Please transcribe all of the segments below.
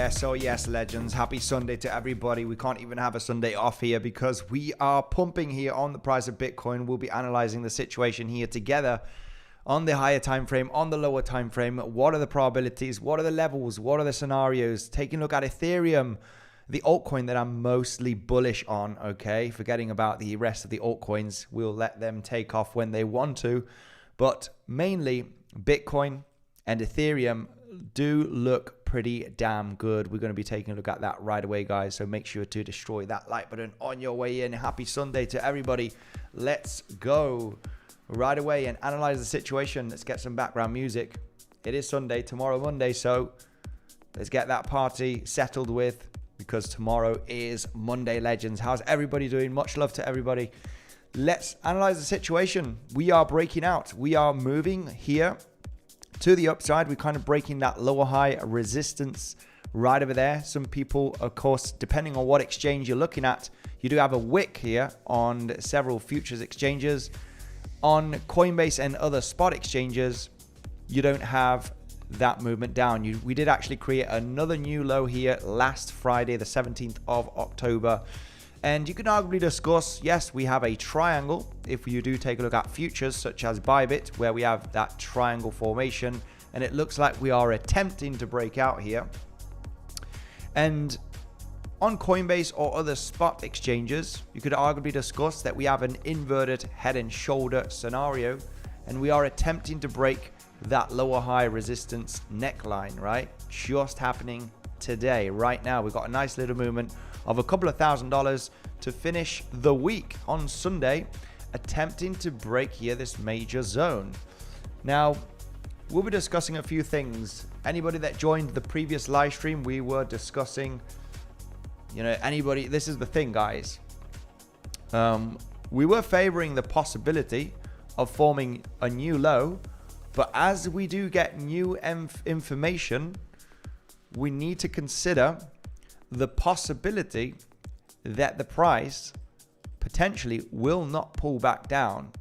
yes, legends. Happy Sunday to everybody. We can't even have a Sunday off here because we are pumping here on the price of Bitcoin. We'll be analyzing the situation here together on the higher time frame, on the lower time frame. What are the probabilities? What are the levels? What are the scenarios? Taking a look at Ethereum, the altcoin that I'm mostly bullish on, okay? Forgetting about the rest of the altcoins. We'll let them take off when they want to. But mainly Bitcoin and Ethereum do look pretty damn good. We're going to be taking a look at that right away, guys. So make sure to destroy that like button on your way in. Happy Sunday to everybody. Let's go right away and analyze the situation. Let's get some background music. It is Sunday, tomorrow Monday, so let's get that party settled with, because tomorrow is Monday, legends. How's everybody doing? Much love to everybody. Let's analyze the situation. We are breaking out. We are moving here to the upside. We're kind of breaking that lower high resistance right over there. Some people, of course, depending on what exchange you're looking at, you do have a wick here on several futures exchanges. On Coinbase and other spot exchanges, you don't have that movement down. We did actually create another new low here last Friday, the 17th of October. And you can arguably discuss, yes, we have a triangle. If you do take a look at futures such as Bybit, where we have that triangle formation, and it looks like we are attempting to break out here. And on Coinbase or other spot exchanges, you could arguably discuss that we have an inverted head and shoulder scenario, and we are attempting to break that lower high resistance neckline, right? Just happening today, right now. We've got a nice little movement of a couple of $1,000s to finish the week on Sunday, attempting to break here this major zone. Now, we'll be discussing a few things. Anybody that joined the previous live stream, we were discussing, this is the thing, guys. We were favoring the possibility of forming a new low, but as we do get new information, we need to consider the possibility that the price potentially will not pull back down,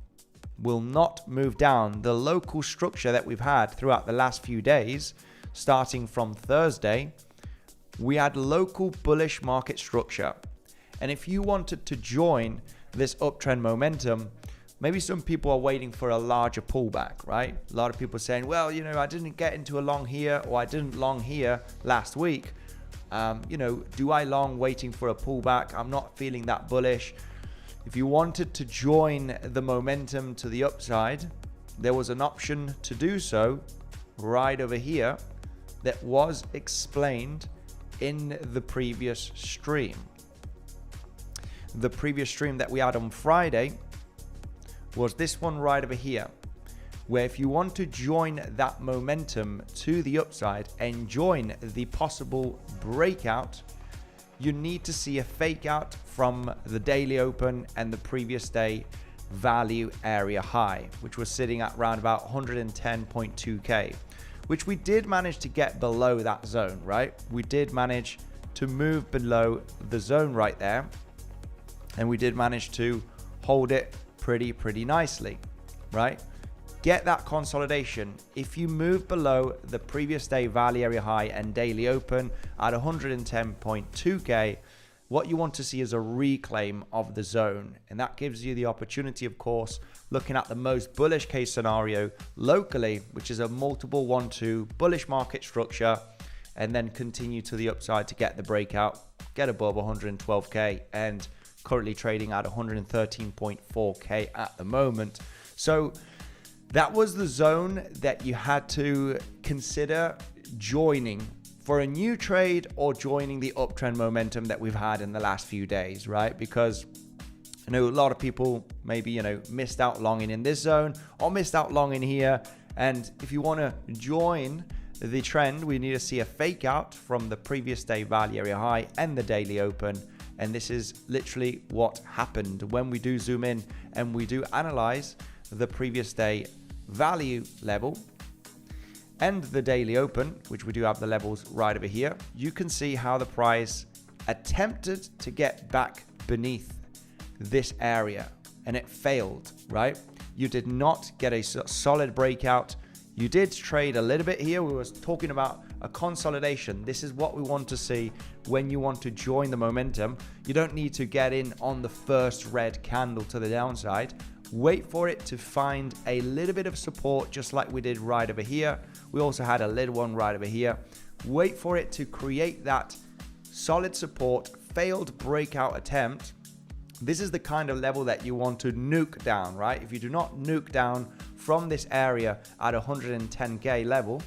will not move down. The local structure that we've had throughout the last few days, starting from Thursday, we had local bullish market structure. And if you wanted to join this uptrend momentum, maybe some people are waiting for a larger pullback, right? A lot of people are saying, well, I didn't get into a long here, or I didn't long here last week. Do I long waiting for a pullback? I'm not feeling that bullish. If you wanted to join the momentum to the upside, there was an option to do so right over here that was explained in the previous stream. The previous stream that we had on Friday was this one right over here, where if you want to join that momentum to the upside and join the possible breakout, you need to see a fake out from the daily open and the previous day value area high, which was sitting at around about 110.2k, which we did manage to get below that zone, right? We did manage to move below the zone right there, and we did manage to hold it pretty nicely, right? Get that consolidation. If you move below the previous day value area high and daily open at 110.2k, what you want to see is a reclaim of the zone. And that gives you the opportunity, of course, looking at the most bullish case scenario locally, which is a multiple 1-2 bullish market structure, and then continue to the upside to get the breakout, get above 112k, and currently trading at 113.4k at the moment. So that was the zone that you had to consider joining for a new trade, or joining the uptrend momentum that we've had in the last few days, right? Because I know a lot of people maybe, missed out longing in this zone or missed out longing here. And if you want to join the trend, we need to see a fake out from the previous day value area high and the daily open. And this is literally what happened. When we do zoom in and we do analyze the previous day value level and the daily open, which we do have the levels right over here, you can see how the price attempted to get back beneath this area and it failed, right? You did not get a solid breakout. You did trade a little bit here. We were talking about a consolidation. This is what we want to see when you want to join the momentum. You don't need to get in on the first red candle to the downside. Wait for it to find a little bit of support, just like we did right over here. We also had a little one right over here. Wait for it to create that solid support, failed breakout attempt. This is the kind of level that you want to nuke down, right? If you do not nuke down from this area at 110K level,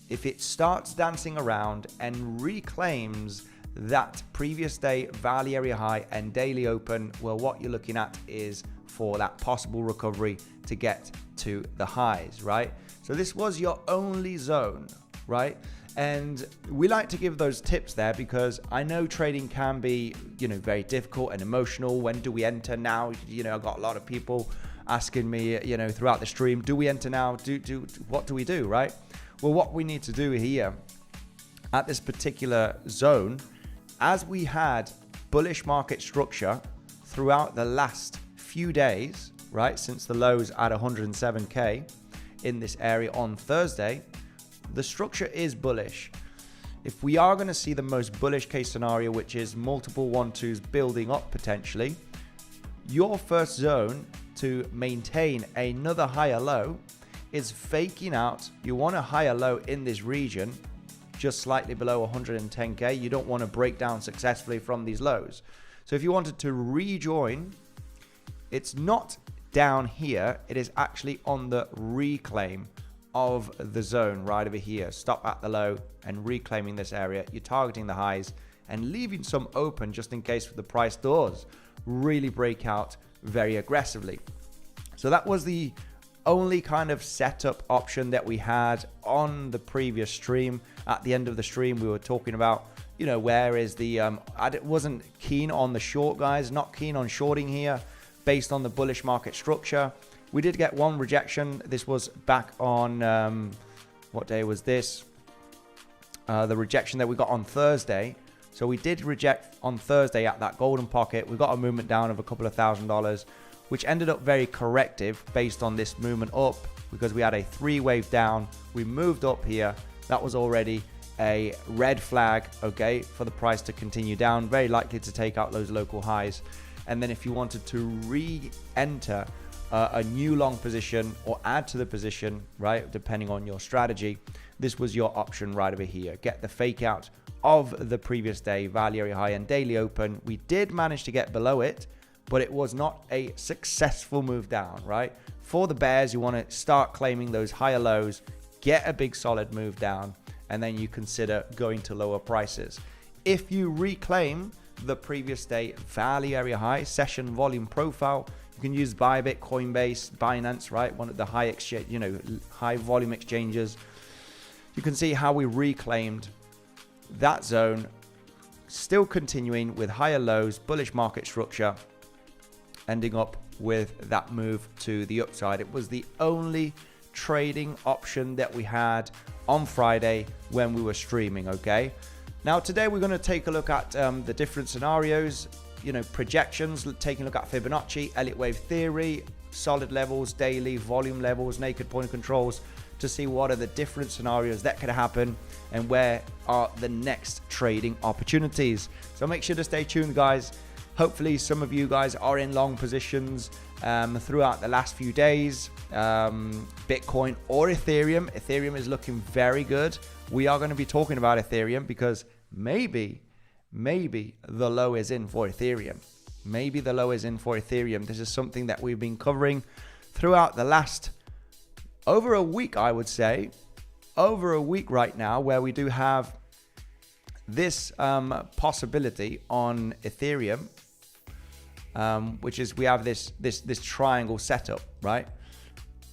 if it starts dancing around and reclaims that previous day value area high and daily open, well, what you're looking at is for that possible recovery to get to the highs, right? So this was your only zone, right? And we like to give those tips there because I know trading can be, very difficult and emotional. When do we enter now? I've got a lot of people asking me, throughout the stream, do we enter now? What do we do, right? Well, what we need to do here at this particular zone, as we had bullish market structure throughout the last few days, right, since the lows at 107K in this area on Thursday, the structure is bullish. If we are going to see the most bullish case scenario, which is multiple 1-2s building up potentially, your first zone to maintain another higher low is faking out. You want a higher low in this region, just slightly below 110K. You don't want to break down successfully from these lows. So if you wanted to rejoin, it's not down here. It is actually on the reclaim of the zone right over here. Stop at the low and reclaiming this area. You're targeting the highs and leaving some open just in case the price does really break out very aggressively. So that was the only kind of setup option that we had on the previous stream. At the end of the stream, we were talking about, where is the, I wasn't keen on the short, guys, not keen on shorting here based on the bullish market structure. We did get one rejection. This was back on, what day was this? The rejection that we got on Thursday. So we did reject on Thursday at that golden pocket. We got a movement down of a couple of $1,000s, which ended up very corrective based on this movement up because we had a 3-wave down. We moved up here. That was already a red flag, okay, for the price to continue down. Very likely to take out those local highs. And then if you wanted to re-enter a new long position or add to the position, right, depending on your strategy, this was your option right over here. Get the fake out of the previous day value area high and daily open. We did manage to get below it, but it was not a successful move down, right? For the bears, you want to start claiming those higher lows, get a big solid move down, and then you consider going to lower prices. If you reclaim the previous day value area high session volume profile, you can use Bybit, Coinbase, Binance, right? One of the high exchange, high volume exchanges. You can see how we reclaimed that zone, still continuing with higher lows, bullish market structure, ending up with that move to the upside. It was the only trading option that we had on Friday when we were streaming, okay? Now today we're going to take a look at the different scenarios, projections, taking a look at Fibonacci, Elliott wave theory, solid levels, daily volume levels, naked point controls, to see what are the different scenarios that could happen and where are the next trading opportunities. So make sure to stay tuned, guys. Hopefully some of you guys are in long positions throughout the last few days. Bitcoin or Ethereum. Ethereum is looking very good. We are going to be talking about Ethereum because maybe the low is in for Ethereum. Maybe the low is in for Ethereum. This is something that we've been covering throughout the last over a week, I would say. Over a week right now, where we do have this possibility on Ethereum, which is we have this triangle setup, right?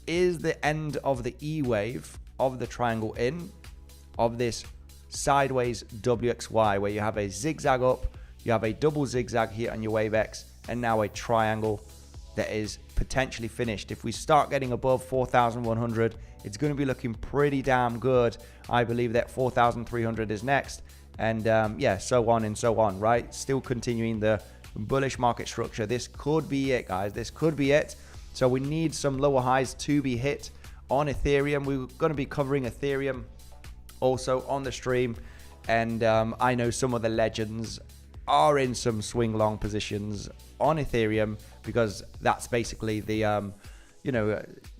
Is the end of the E wave of the triangle in of this sideways WXY, where you have a zigzag up, you have a double zigzag here on your wave X, and now a triangle that is potentially finished. If we start getting above 4,100, it's going to be looking pretty damn good. I believe that 4,300 is next, and yeah, so on and so on, right? Still continuing the bullish market structure. This could be it, guys. This could be it. So we need some lower highs to be hit on Ethereum. We're going to be covering Ethereum also on the stream. And I know some of the legends are in some swing long positions on Ethereum, because that's basically the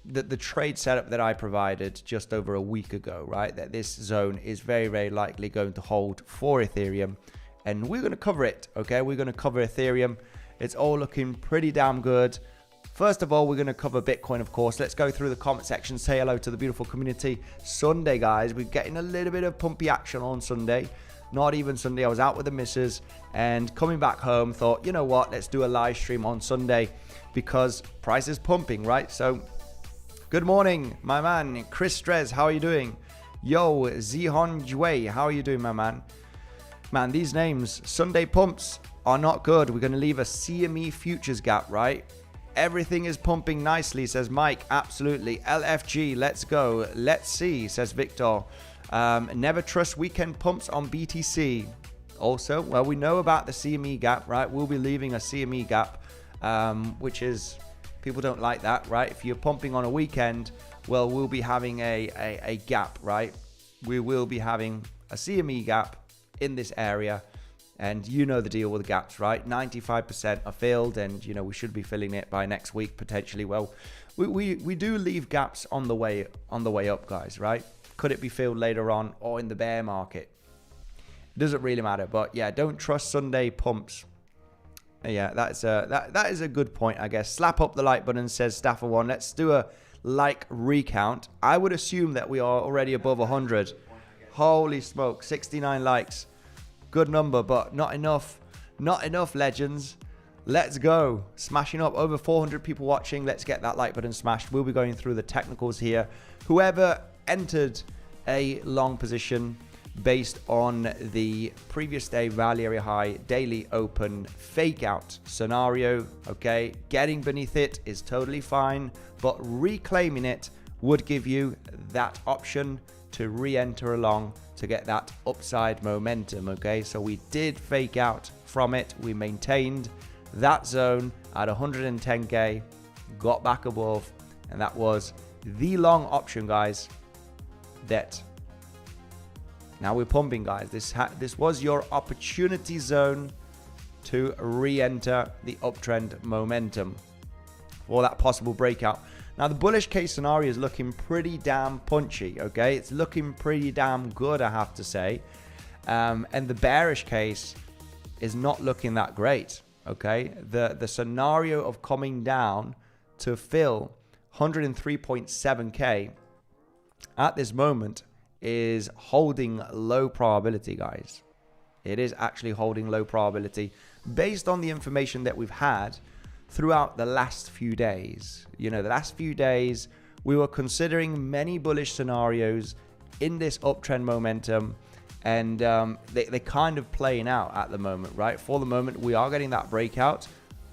the trade setup that I provided just over a week ago, right? That this zone is very, very likely going to hold for Ethereum, and we're going to cover it. Okay, we're going to cover Ethereum. It's all looking pretty damn good. First of all, we're going to cover Bitcoin, of course. Let's go through the comment section, say hello to the beautiful community. Sunday, guys, we're getting a little bit of pumpy action on Sunday. Not even Sunday, I was out with the missus and coming back home, thought, you know what, let's do a live stream on Sunday because price is pumping, right? So, good morning, my man. Chris Strez, how are you doing? Yo, Zihon Jue, how are you doing, my man? Man, these names, Sunday pumps, are not good. We're going to leave a CME futures gap, right? Everything is pumping nicely, says Mike. Absolutely. LFG, let's go. Let's see, says Victor. Never trust weekend pumps on BTC. Also, well, we know about the CME gap, right? We'll be leaving a CME gap, which is, people don't like that, right? If you're pumping on a weekend, well, we'll be having a gap, right? We will be having a CME gap in this area. And you know the deal with the gaps, right? 95% are filled, and you know we should be filling it by next week potentially. Well, we do leave gaps on the way up, guys, right? Could it be filled later on or in the bear market? It doesn't really matter, but yeah, don't trust Sunday pumps. Yeah, that is a good point, I guess. Slap up the like button, says Staffer One. Let's do a like recount. I would assume that we are already above 100. Holy smoke, 69 likes. Good number, but not enough. Not enough, legends. Let's go. Smashing up over 400 people watching. Let's get that like button smashed. We'll be going through the technicals here. Whoever entered a long position based on the previous day value area high daily open fake out scenario, okay, getting beneath it is totally fine, but reclaiming it would give you that option to re-enter along to get that upside momentum. Okay, so we did fake out from it. We maintained that zone at 110k, got back above, and that was the long option, guys. That now we're pumping, guys. This was your opportunity zone to re-enter the uptrend momentum for that possible breakout. Now, the bullish case scenario is looking pretty damn punchy, okay? It's looking pretty damn good, I have to say. And the bearish case is not looking that great, okay? The scenario of coming down to fill 103.7k at this moment is holding low probability, guys. It is actually holding low probability based on the information that we've had throughout the last few days. You know, the last few days, we were considering many bullish scenarios in this uptrend momentum, and they're kind of playing out at the moment, right? For the moment, we are getting that breakout.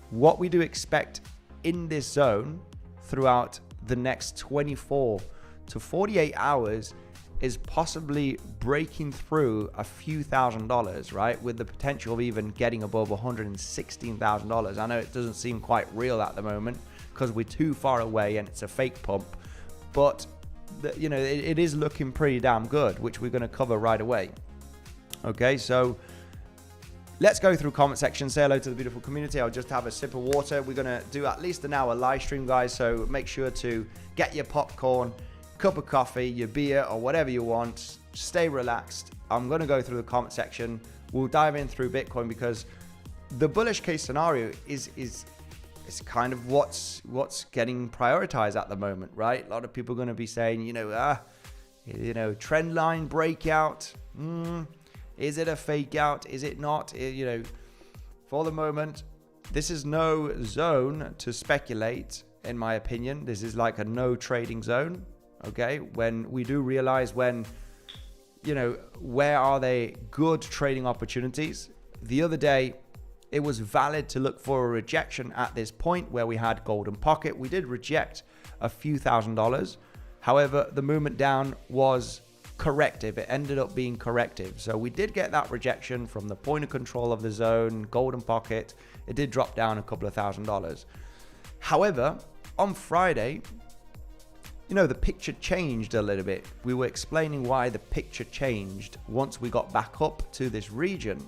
What we do expect in this zone throughout the next 24 to 48 hours is possibly breaking through a few $1,000s, right? With the potential of even getting above $116,000. I know it doesn't seem quite real at the moment because we're too far away and it's a fake pump, but you know, it is looking pretty damn good, which we're going to cover right away. Okay, so let's go through comment section. Say hello to the beautiful community. I'll just have a sip of water. We're going to do at least an hour live stream, guys, so make sure to get your popcorn, cup of coffee, your beer, or whatever you want. Stay relaxed. I'm going to go through the comment section. We'll dive in through Bitcoin because the bullish case scenario is kind of what's getting prioritized at the moment, right? A lot of people are going to be saying, trend line breakout. Is it a fake out? Is it not? For the moment, this is no zone to speculate, in my opinion. This is like a no trading zone. Okay, when we do realize where are they good trading opportunities? The other day, it was valid to look for a rejection at this point where we had golden pocket. We did reject a few $1,000s. However, the movement down was corrective. It ended up being corrective. So we did get that rejection from the point of control of the zone, golden pocket. It did drop down a couple of $1,000s. However, on Friday, you know, the picture changed a little bit. We were explaining why the picture changed once we got back up to this region.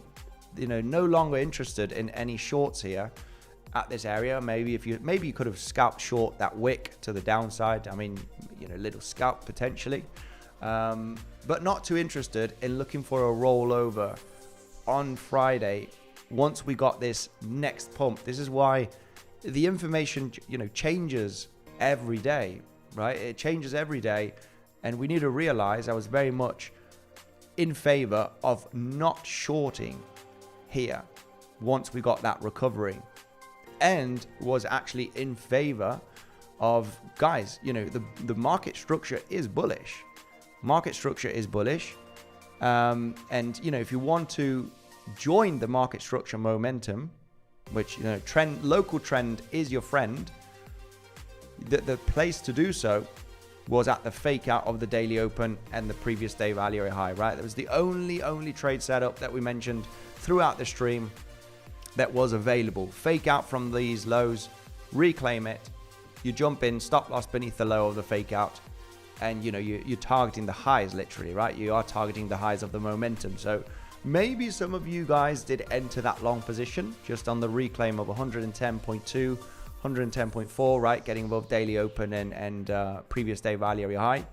You know, no longer interested in any shorts here at this area. Maybe you could have scalped short that wick to the downside. I mean, you know, little scalp potentially, but not too interested in looking for a rollover on Friday once we got this next pump. This is why the information, you know, changes every day, right? It changes every day, and we need to realize I was very much in favor of not shorting here once we got that recovery, and was actually in favor of, guys, you know, the market structure is bullish. Market structure is bullish, and you know, if you want to join the market structure momentum, which, you know, local trend is your friend, the place to do so was at the fake out of the daily open and the previous day value high, right? That was the only trade setup that we mentioned throughout the stream that was available. Fake out from these lows, reclaim it, you jump in, stop loss beneath the low of the fake out, and you know, you're targeting the highs literally, right? You are targeting the highs of the momentum. So maybe some of you guys did enter that long position just on the reclaim of 110.2, 110.4, right? Getting above daily open and previous day value area high.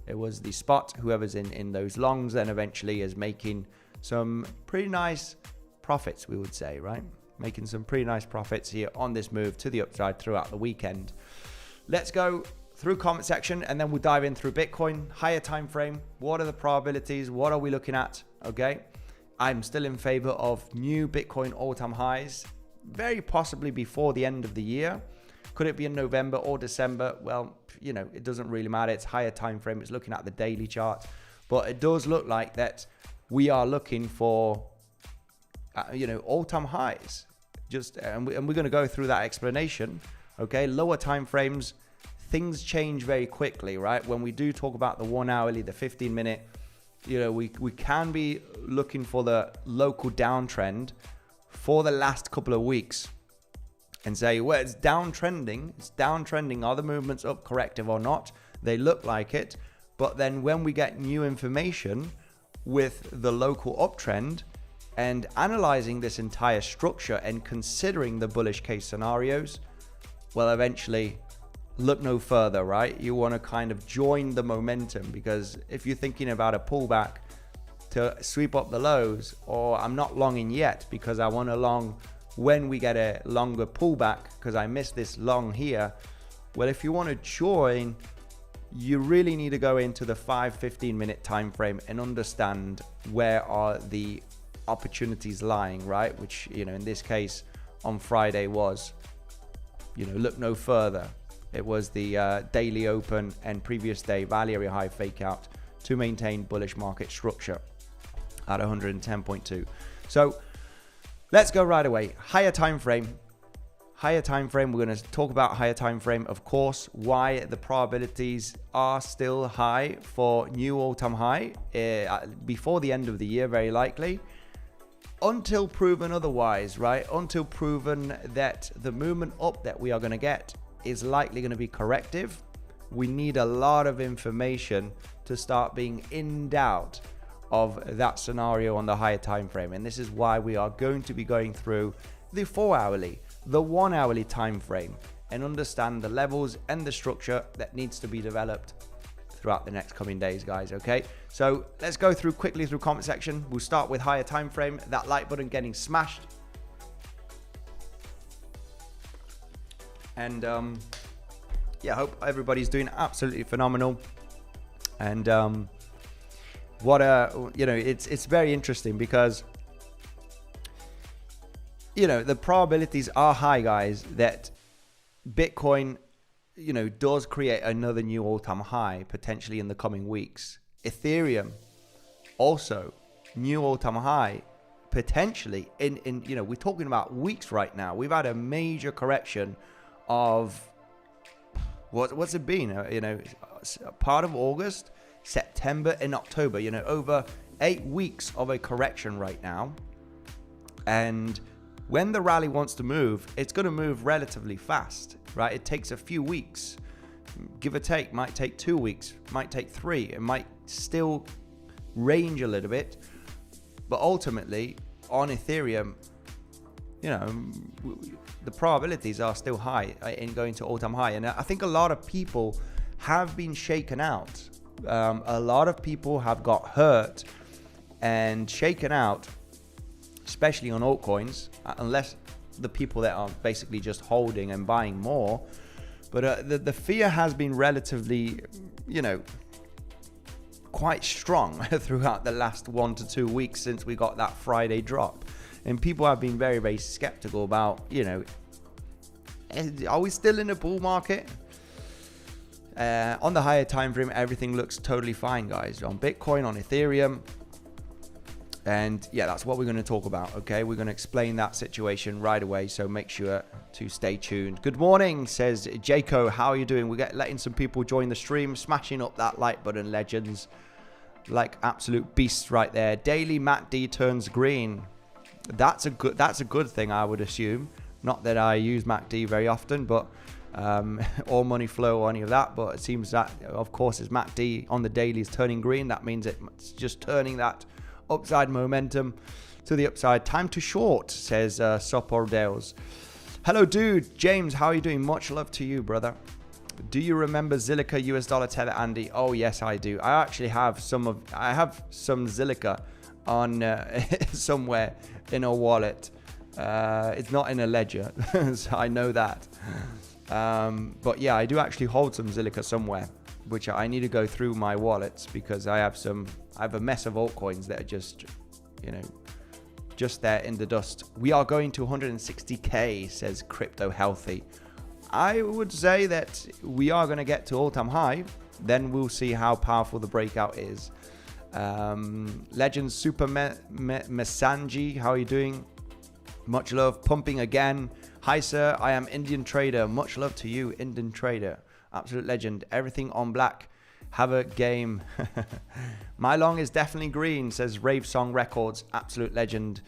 It was the spot. Whoever's in those longs then eventually is making some pretty nice profits, we would say, right? Making some pretty nice profits here on this move to the upside throughout the weekend. Let's go through comment section and then we'll dive in through Bitcoin, higher time frame. What are the probabilities? What are we looking at? Okay. I'm still in favor of new Bitcoin all-time highs, very possibly before the end of the year. Could it be in November or December? Well, you know, it doesn't really matter. It's higher time frame. It's looking at the daily chart, but it does look like that we are looking for, you know, all-time highs. And we're going to go through that explanation. Okay, lower time frames, things change very quickly, right? When we do talk about the 1 hourly, the 15-minute, you know, we can be looking for the local downtrend for the last couple of weeks and say, well, it's downtrending. It's downtrending. Are the movements up corrective or not? They look like it. But then when we get new information with the local uptrend and analyzing this entire structure and considering the bullish case scenarios, well, eventually look no further, right? You want to kind of join the momentum, because if you're thinking about a pullback to sweep up the lows, or I'm not longing yet because I want to long when we get a longer pullback because I missed this long here. Well, if you want to join, you really need to go into the 5-15 minute time frame and understand where are the opportunities lying, right? Which, you know, in this case on Friday was, you know, look no further. It was the daily open and previous day value area high fake out to maintain bullish market structure at 110.2. So let's go right away. Higher time frame. Higher time frame. We're going to talk about higher time frame, of course, why the probabilities are still high for new all-time high before the end of the year, very likely, until proven otherwise, right? Until proven that the movement up that we are going to get is likely going to be corrective. We need a lot of information to start being in doubt of that scenario on the higher time frame, and this is why we are going to be going through the 4 hourly, the 1 hourly time frame, and understand the levels and the structure that needs to be developed throughout the next coming days, guys. Okay, so let's go through quickly through comment section. We'll start with higher time frame. That like button getting smashed. And yeah, I hope everybody's doing absolutely phenomenal. And you know, it's very interesting because, you know, the probabilities are high, guys, that Bitcoin, you know, does create another new all-time high potentially in the coming weeks. Ethereum also new all-time high potentially in you know, we're talking about weeks right now. We've had a major correction of what's it been, you know, part of August, September and October, you know, over 8 weeks of a correction right now. And when the rally wants to move, it's going to move relatively fast, right? It takes a few weeks give or take. Might take 2 weeks, might take 3. It might still range a little bit, but ultimately on Ethereum, you know, the probabilities are still high in going to all-time high. And I think a lot of people have been shaken out. A lot of people have got hurt and shaken out, especially on altcoins, unless the people that are basically just holding and buying more. But the fear has been relatively, you know, quite strong throughout the last 1 to 2 weeks since we got that Friday drop. And people have been very, very skeptical about, you know, are we still in a bull market? On the higher time frame, everything looks totally fine, guys. On Bitcoin, on Ethereum. And yeah, that's what we're going to talk about, okay? We're going to explain that situation right away, so make sure to stay tuned. Good morning, says Jaco. How are you doing? We're letting some people join the stream, smashing up that like button, legends. Like absolute beasts right there. Daily MACD turns green. That's a good thing, I would assume. Not that I use MACD very often, but or money flow or any of that, but it seems that, of course, as MACD on the daily is turning green, that means it's just turning that upside momentum to the upside. Time to short, says Sopordales. Hello, dude. James, how are you doing? Much love to you, brother. Do you remember Zilliqa US dollar tether, Andy? Oh, yes, I do. I actually have some Zilliqa on somewhere in a wallet. It's not in a ledger, so I know that. But yeah, I do actually hold some Zilliqa somewhere, which I need to go through my wallets because I have a mess of altcoins that are just, you know, just there in the dust. We are going to 160k, says Crypto Healthy. I would say that we are going to get to all-time high. Then we'll see how powerful the breakout is. Legend Super Mesanji, how are you doing? Much love. Pumping again. Hi, sir. I am Indian Trader. Much love to you, Indian Trader. Absolute legend. Everything on black. Have a game. My long is definitely green, says Rave Song Records. Absolute legend.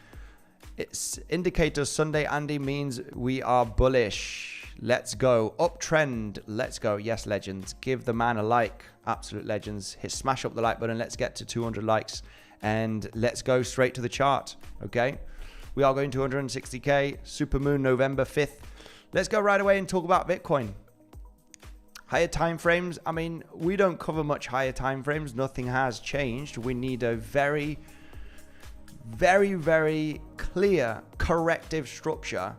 It's indicator Sunday, Andy, means we are bullish. Let's go. Uptrend. Let's go. Yes, legends. Give the man a like. Absolute legends. Smash up the like button. Let's get to 200 likes. And let's go straight to the chart. Okay. We are going to 160k. Supermoon November 5th. Let's go right away and talk about Bitcoin. Higher time frames. I mean, we don't cover much higher time frames. Nothing has changed. We need a very, very, very clear corrective structure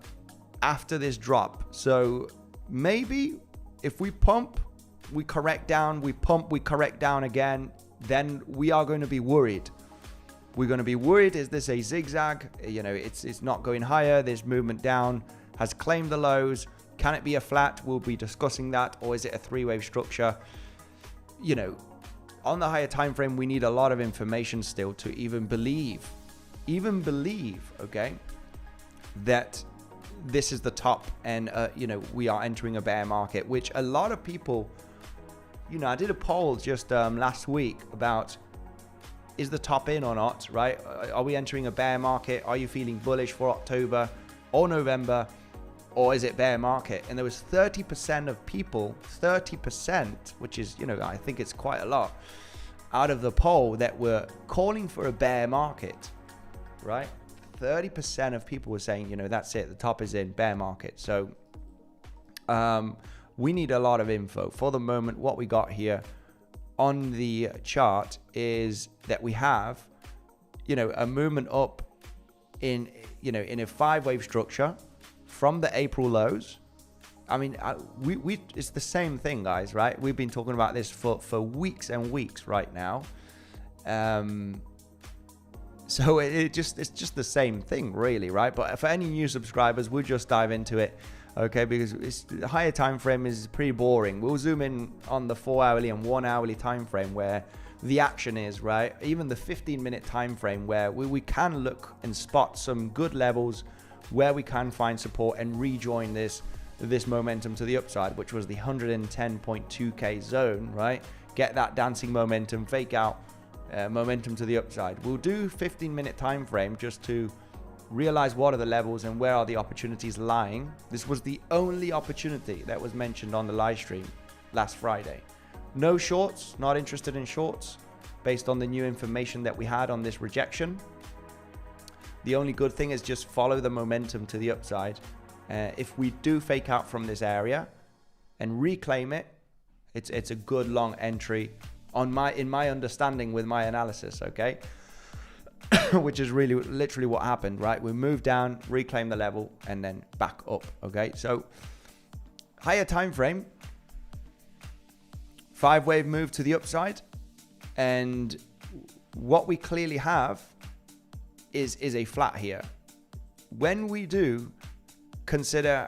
after this drop. So maybe if we pump, we correct down, we pump, we correct down again, then we are going to be worried. We're going to be worried, is this a zigzag? You know, it's not going higher. This movement down has claimed the lows. Can it be a flat? We'll be discussing that. Or is it a three-wave structure? You know, on the higher time frame, we need a lot of information still to even believe, okay, that this is the top and, you know, we are entering a bear market, which a lot of people, you know, I did a poll just last week about, is the top in or not, right? Are we entering a bear market? Are you feeling bullish for October or November? Or is it bear market? And there was 30% of people, 30%, which is, you know, I think it's quite a lot, out of the poll that were calling for a bear market, right? 30% of people were saying, you know, that's it, the top is in, bear market. So we need a lot of info. For the moment, what we got here on the chart is that we have, you know, a movement up in, you know, in a five-wave structure from the April lows. I mean, it's the same thing, guys, right? We've been talking about this for weeks and weeks right now. So it's just the same thing, really, right? But for any new subscribers, we'll just dive into it, okay? Because the higher time frame is pretty boring. We'll zoom in on the 4-hourly and 1-hourly time frame where the action is, right? Even the 15-minute time frame where we can look and spot some good levels where we can find support and rejoin this momentum to the upside, which was the 110.2k zone, right? Get that dancing momentum, fake out momentum to the upside. We'll do 15-minute time frame just to realize what are the levels and where are the opportunities lying. This was the only opportunity that was mentioned on the live stream. last Friday. No shorts, not interested in shorts based on the new information that we had on this rejection. The only good thing is just follow the momentum to the upside. If we do fake out from this area and reclaim it, it's a good long entry in my understanding with my analysis, okay? Which is really literally what happened, right? We moved down, reclaim the level, and then back up, okay? So higher time frame, 5-wave move to the upside, and what we clearly have is a flat here. When we do consider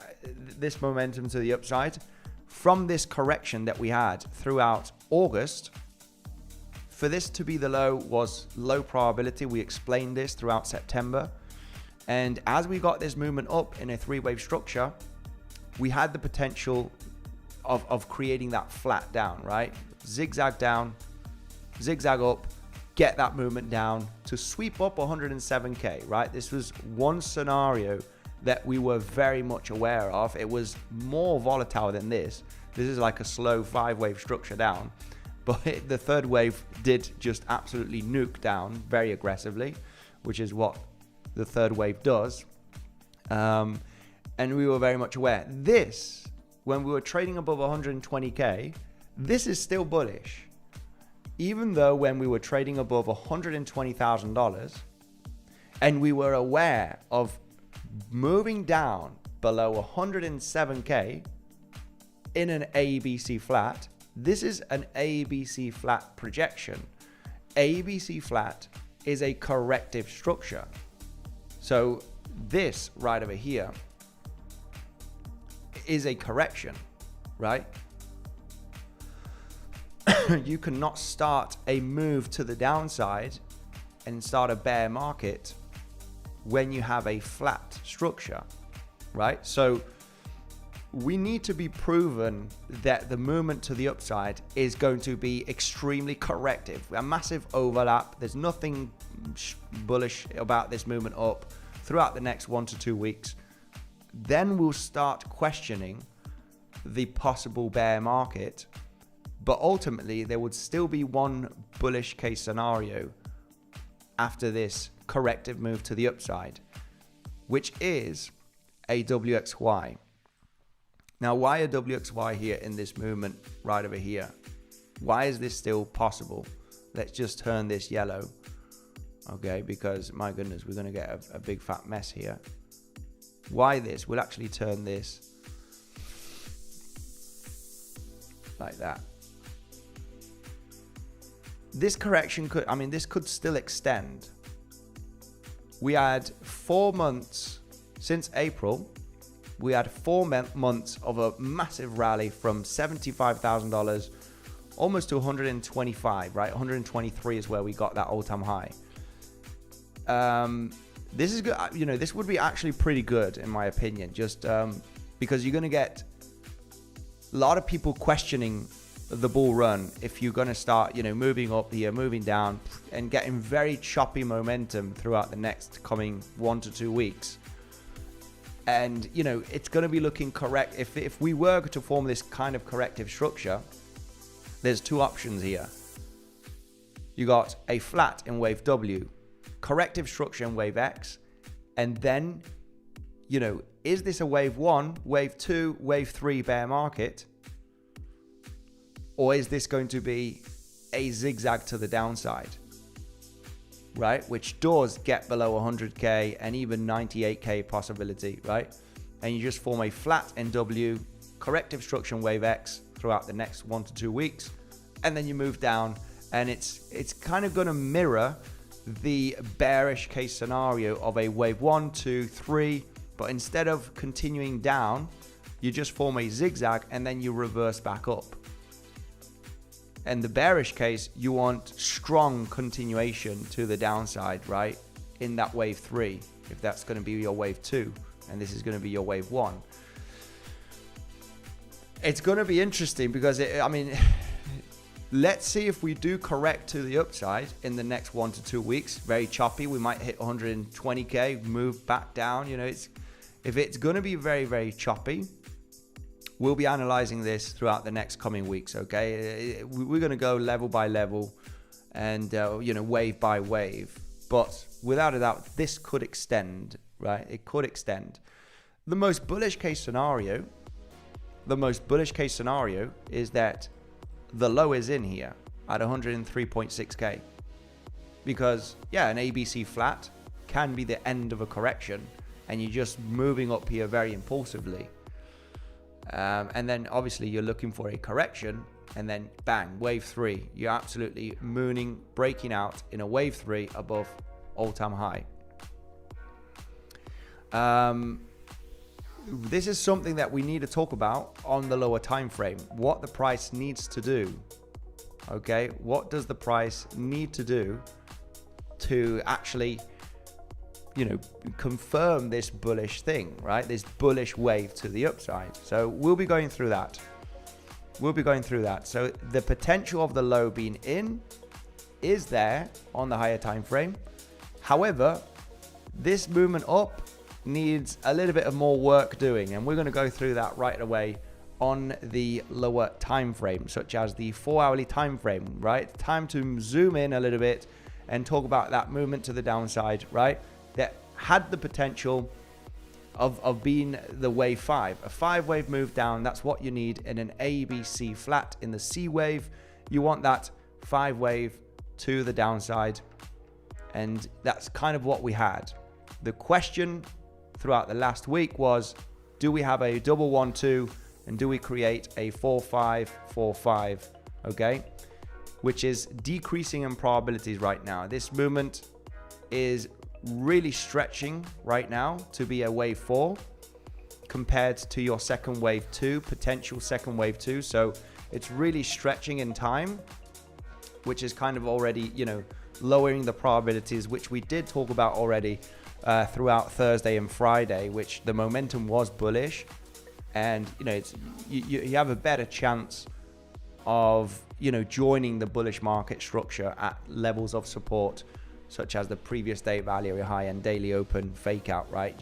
this momentum to the upside from this correction that we had throughout August, for this to be the low was low probability. We explained this throughout September. And as we got this movement up in a 3-wave structure, we had the potential of creating that flat down, right? Zigzag down, zigzag up, get that movement down to sweep up 107K, right? This was one scenario that we were very much aware of. It was more volatile than this. This is like a slow 5-wave structure down, but the 3rd wave did just absolutely nuke down very aggressively, which is what the 3rd wave does. And we were very much aware. This, when we were trading above 120K, this is still bullish. Even though when we were trading above $120,000 and we were aware of moving down below 107K in an ABC flat, this is an ABC flat projection. ABC flat is a corrective structure. So this right over here is a correction, right? You cannot start a move to the downside and start a bear market when you have a flat structure, right? So we need to be proven that the movement to the upside is going to be extremely corrective, a massive overlap. There's nothing bullish about this movement up throughout the next 1 to 2 weeks. Then we'll start questioning the possible bear market. But ultimately, there would still be one bullish case scenario after this corrective move to the upside, which is a WXY. Now, why a WXY here in this movement right over here? Why is this still possible? Let's just turn this yellow, okay? Because my goodness, we're going to get a big fat mess here. Why this? We'll actually turn this like that. This correction could, this could still extend. We had 4 months since April. We had 4 months of a massive rally from $75,000 almost to 125, right? 123 is where we got that all-time high. This is good. This would be actually pretty good in my opinion, just because you're going to get a lot of people questioning the bull run if you're going to start moving up here, moving down, and getting very choppy momentum throughout the next coming 1 to 2 weeks. And it's going to be looking correct. If we were to form this kind of corrective structure, there's 2 options here. You got a flat in wave W, corrective structure in wave X, and then is this a wave 1, wave 2, wave 3 bear market? Or is this going to be a zigzag to the downside, right? Which does get below 100K and even 98K possibility, right? And you just form a flat NW, corrective structure in wave X throughout the next 1 to 2 weeks. And then you move down, and it's kind of going to mirror the bearish case scenario of a wave 1, 2, 3. But instead of continuing down, you just form a zigzag and then you reverse back up. And the bearish case, you want strong continuation to the downside, right? In that wave 3, if that's going to be your wave 2, and this is going to be your wave 1. It's going to be interesting because, let's see if we do correct to the upside in the next 1 to 2 weeks. Very choppy. We might hit 120K, move back down. If it's going to be very, very choppy, we'll be analyzing this throughout the next coming weeks, okay? We're going to go level by level and, wave by wave. But without a doubt, this could extend, right? It could extend. The most bullish case scenario is that the low is in here at 103.6K. Because, yeah, an ABC flat can be the end of a correction and you're just moving up here very impulsively. And then obviously you're looking for a correction and then bang, wave 3. You're absolutely breaking out in a wave 3 above all-time high. This is something that we need to talk about on the lower time frame. What the price needs to do. Okay, what does the price need to do to actually, confirm this bullish thing, right? This bullish wave to the upside. So we'll be going through that. So the potential of the low being in is there on the higher time frame. However, this movement up needs a little bit of more work doing, and we're going to go through that right away on the lower time frame, such as the 4-hourly time frame, right? Time to zoom in a little bit and talk about that movement to the downside, right? That had the potential of being the wave 5, a 5-wave move down. That's what you need in an ABC flat. In the C wave, you want that 5-wave to the downside, and that's kind of what we had. The question throughout the last week was, do we have a double 1-2 and do we create a 4-5-4-5, okay? Which is decreasing in probabilities right now. This movement is really stretching right now to be a wave 4 compared to your second wave 2, potential second wave 2. So it's really stretching in time, which is kind of already, lowering the probabilities, which we did talk about already throughout Thursday and Friday, which the momentum was bullish, and you have a better chance of joining the bullish market structure at levels of support such as the previous day value high and daily open fake out, right?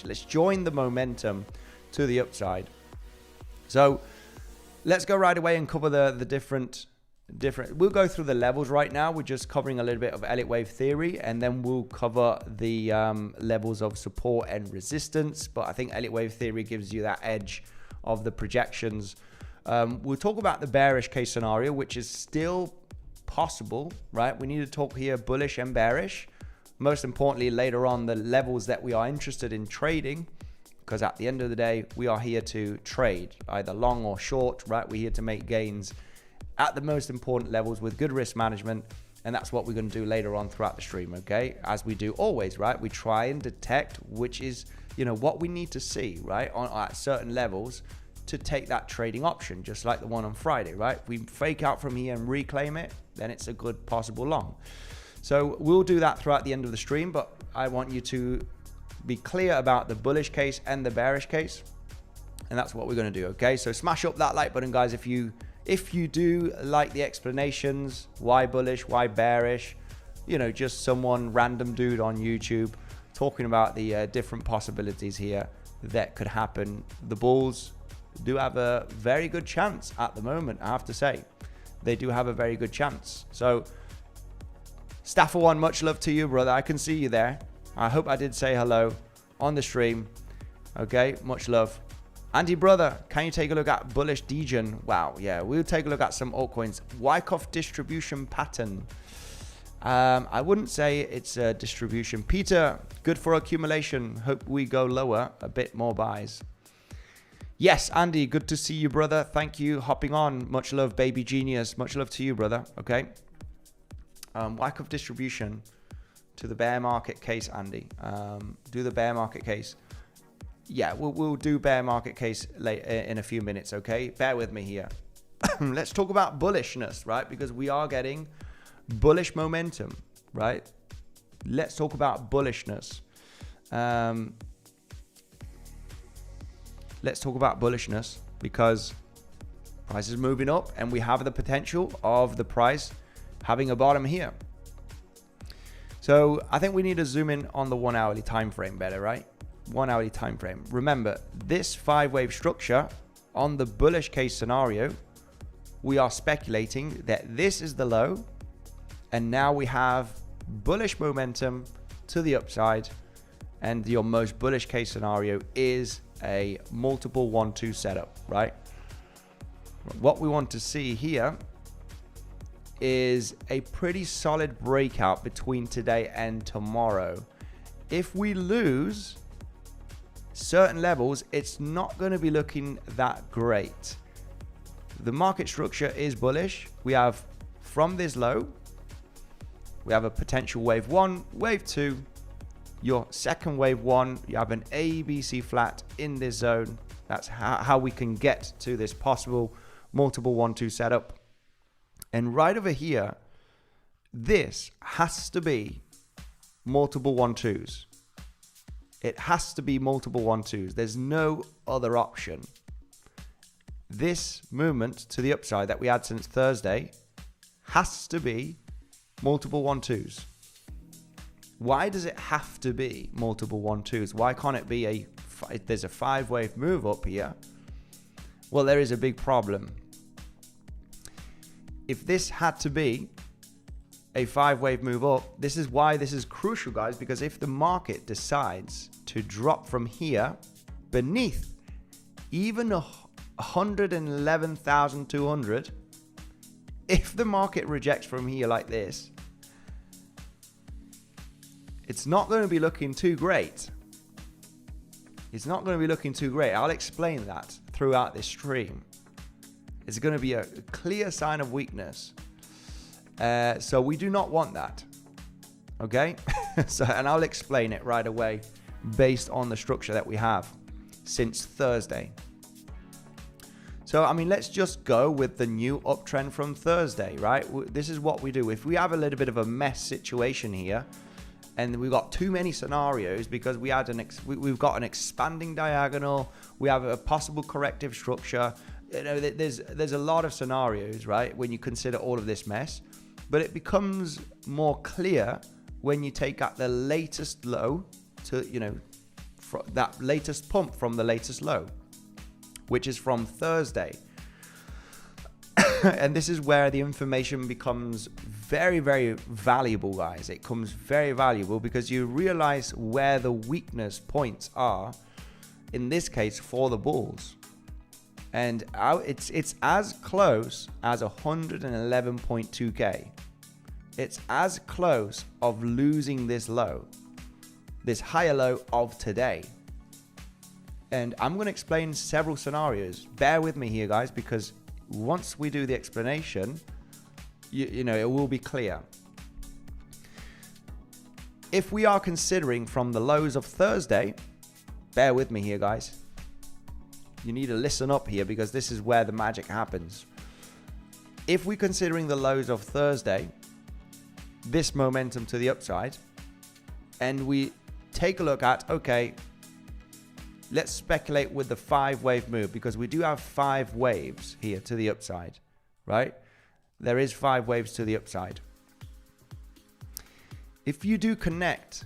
Let's join the momentum to the upside. So let's go right away and cover the different. We'll go through the levels right now. We're just covering a little bit of Elliott wave theory, and then we'll cover the levels of support and resistance. But I think Elliott wave theory gives you that edge of the projections. We'll talk about the bearish case scenario, which is still possible, right? We need to talk here bullish and bearish. Most importantly, later on, the levels that we are interested in trading, because at the end of the day, we are here to trade, either long or short, right? We're here to make gains at the most important levels with good risk management, and that's what we're going to do later on throughout the stream, okay? As we do always, right? We try and detect which is, what we need to see, right? At certain levels to take that trading option, just like the one on Friday, right? If we fake out from here and reclaim it, then it's a good possible long. So we'll do that throughout the end of the stream, but I want you to be clear about the bullish case and the bearish case, and that's what we're going to do, okay? So smash up that like button, guys, if you do like the explanations, why bullish, why bearish, just someone random dude on YouTube talking about the different possibilities here that could happen. The bulls do have a very good chance at the moment, I have to say. They do have a very good chance. So Staffer One, much love to you, brother. I can see you there. I hope I did say hello on the stream. Okay, much love. Andy, brother, can you take a look at bullish degen? Wow, yeah, we'll take a look at some altcoins. Wyckoff distribution pattern. I wouldn't say it's a distribution. Peter, good for accumulation. Hope we go lower, a bit more buys. Yes, Andy, good to see you, brother. Thank you, hopping on. Much love, baby genius. Much love to you, brother. Okay. Wyckoff distribution to the bear market case, Andy. Do the bear market case. Yeah, we'll do bear market case later in a few minutes, okay? Bear with me here. Let's talk about bullishness, right? Because we are getting bullish momentum, right? Let's talk about bullishness. Let's talk about bullishness because price is moving up and we have the potential of the price having a bottom here. So I think we need to zoom in on the 1 hourly time frame better, right? 1 hourly time frame. Remember, this 5-wave structure on the bullish case scenario, we are speculating that this is the low, and now we have bullish momentum to the upside, and your most bullish case scenario is a multiple 1-2 setup, right? What we want to see here is a pretty solid breakout between today and tomorrow. If we lose certain levels, it's not going to be looking that great. The market structure is bullish. We have from this low, we have a potential wave 1, wave 2, your second wave 1, you have an ABC flat in this zone. That's how we can get to this possible multiple 1-2 setup. And right over here, this has to be multiple 1-2s. It has to be multiple 1-2s. There's no other option. This movement to the upside that we had since Thursday has to be multiple 1-2s. Why does it have to be multiple 1-2s? Why can't it be there's a 5-wave move up here? Well, there is a big problem. If this had to be a 5-wave move up, this is why this is crucial, guys, because if the market decides to drop from here beneath even 111,200, if the market rejects from here like this, it's not going to be looking too great. It's not going to be looking too great. I'll explain that throughout this stream. It's going to be a clear sign of weakness. So we do not want that. Okay? And I'll explain it right away based on the structure that we have since Thursday. So, I mean, let's just go with the new uptrend from Thursday, right? This is what we do. If we have a little bit of a mess situation here, and we've got too many scenarios because we had we've got an expanding diagonal, we have a possible corrective structure. You know, there's a lot of scenarios, right, when you consider all of this mess. But it becomes more clear when you take out the latest low to, you know, that latest pump from the latest low, which is from Thursday. And this is where the information becomes very, very valuable, guys. It becomes very valuable because you realize where the weakness points are, in this case, for the bulls. And it's as close as 111.2K. It's as close of losing this low, this higher low of today. And I'm going to explain several scenarios. Bear with me here, guys, because once we do the explanation, you know, it will be clear. If we are considering from the lows of Thursday, bear with me here, guys. You need to listen up here because this is where the magic happens. If we're considering the lows of Thursday, this momentum to the upside, and we take a look at, okay, let's speculate with the 5-wave move because we do have 5 waves here to the upside, right? There is 5 waves to the upside. If you do connect,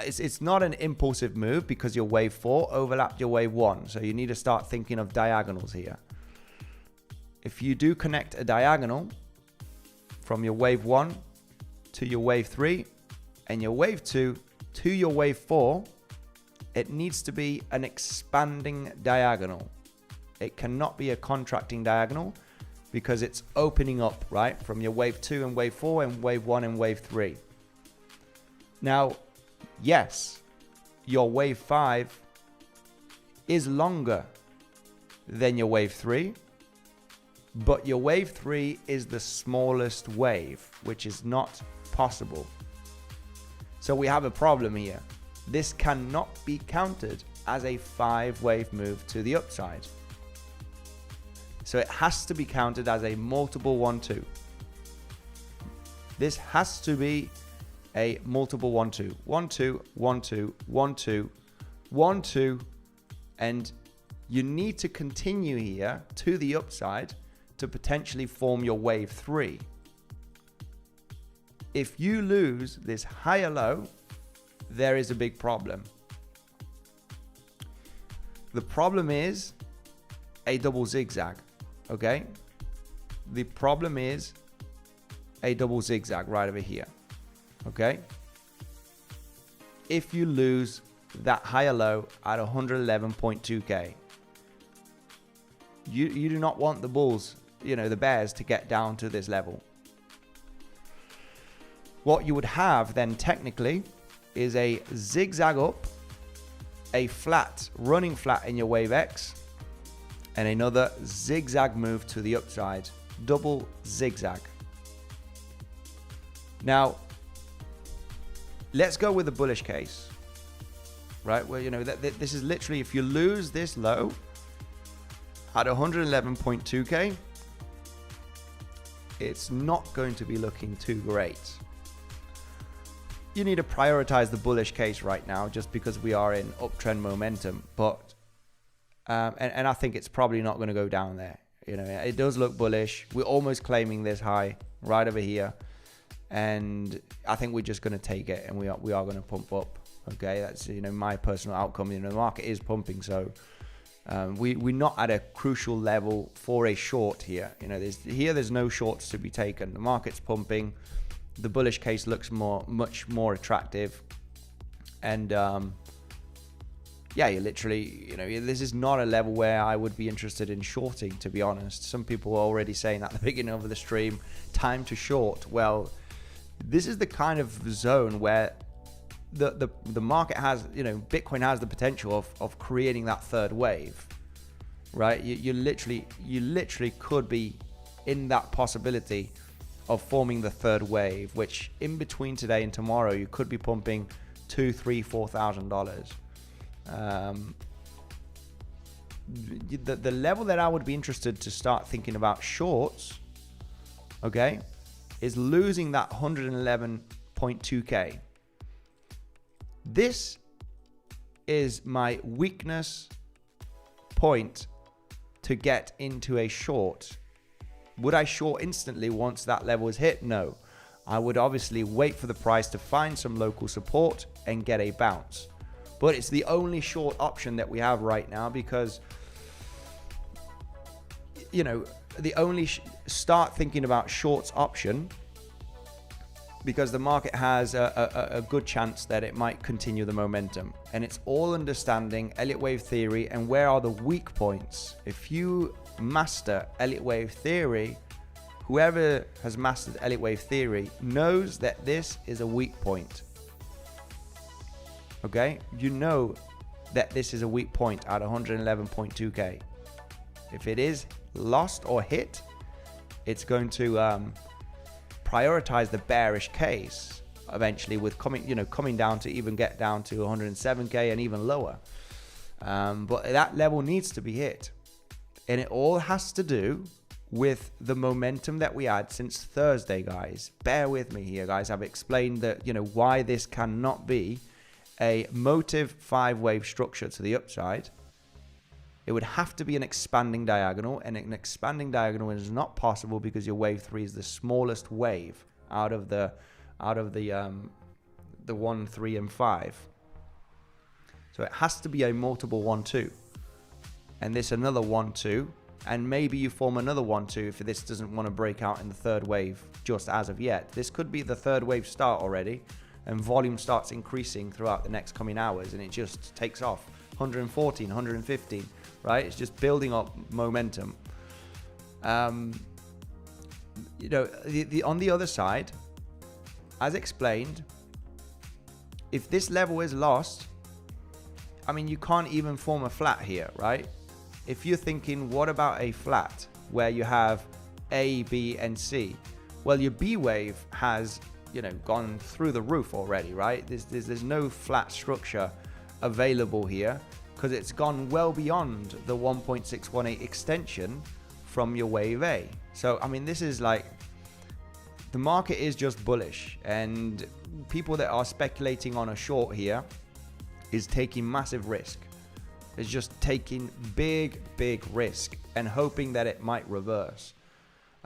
it's not an impulsive move because your wave 4 overlapped your wave 1. So you need to start thinking of diagonals here. If you do connect a diagonal from your wave 1 to your wave 3 and your wave 2 to your wave 4, it needs to be an expanding diagonal. It cannot be a contracting diagonal because it's opening up, right? From your wave 2 and wave 4 and wave 1 and wave 3. Now, yes, your wave 5 is longer than your wave 3, but your wave 3 is the smallest wave, which is not possible. So we have a problem here. This cannot be counted as a 5-wave move to the upside. So it has to be counted as a multiple 1-2. This has to be a multiple 1-2. 1-2, 1-2, 1-2, 1-2. And you need to continue here to the upside to potentially form your wave 3. If you lose this higher low, there is a big problem. The problem is a double zigzag, okay? The problem is a double zigzag right over here, okay? If you lose that higher low at 111.2k, you do not want the bulls, the bears, to get down to this level. What you would have then technically is a zigzag up, a flat, running flat in your wave X, and another zigzag move to the upside, double zigzag. Now, let's go with the bullish case, right? Where, this is literally, if you lose this low at 111.2k, it's not going to be looking too great. You need to prioritize the bullish case right now just because we are in uptrend momentum, but and I think it's probably not going to go down there. It does look bullish. We're almost claiming this high right over here, and I think we're just going to take it, and we are going to pump up. Okay, that's my personal outcome. The market is pumping, so we're not at a crucial level for a short here. There's no shorts to be taken. The market's pumping. The bullish case looks much more attractive, and yeah, you literally, this is not a level where I would be interested in shorting, to be honest. Some people are already saying at the beginning of the stream, time to short. Well, this is the kind of zone where the market has, Bitcoin has the potential of creating that third wave, right? You literally could be in that possibility of forming the third wave, which in between today and tomorrow, you could be pumping $2,000, $3,000, $4,000. The level that I would be interested to start thinking about shorts, okay, is losing that 111.2k. This is my weakness point to get into a short. Would I short instantly once that level is hit? No. I would obviously wait for the price to find some local support and get a bounce. But it's the only short option that we have right now because, the only start thinking about shorts option, because the market has a good chance that it might continue the momentum. And it's all understanding Elliott wave theory and where are the weak points. If you master Elliott wave theory, whoever has mastered Elliott wave theory knows that this is a weak point. Okay, that this is a weak point at 111.2k. If it is lost or hit, it's going to prioritize the bearish case eventually, with coming down to even get down to 107k and even lower. But that level needs to be hit. And it all has to do with the momentum that we had since Thursday, guys. Bear with me here, guys. I've explained that, why this cannot be a motive 5-wave structure to the upside. It would have to be an expanding diagonal, and an expanding diagonal is not possible because your wave 3 is the smallest wave out of the 1, 3, and 5. So it has to be a multiple 1, 2. And this another 1, 2, and maybe you form another 1, 2 if this doesn't want to break out in the third wave just as of yet. This could be the third wave start already, and volume starts increasing throughout the next coming hours, and it just takes off. 114, 115, right? It's just building up momentum. On the other side, as explained, if this level is lost, you can't even form a flat here, right? If you're thinking, what about a flat where you have A, B, and C? Well, your B wave has, gone through the roof already, right? There's no flat structure available here because it's gone well beyond the 1.618 extension from your wave A. So, this is like, the market is just bullish, and people that are speculating on a short here is taking massive risk. It's just taking big risk and hoping that it might reverse.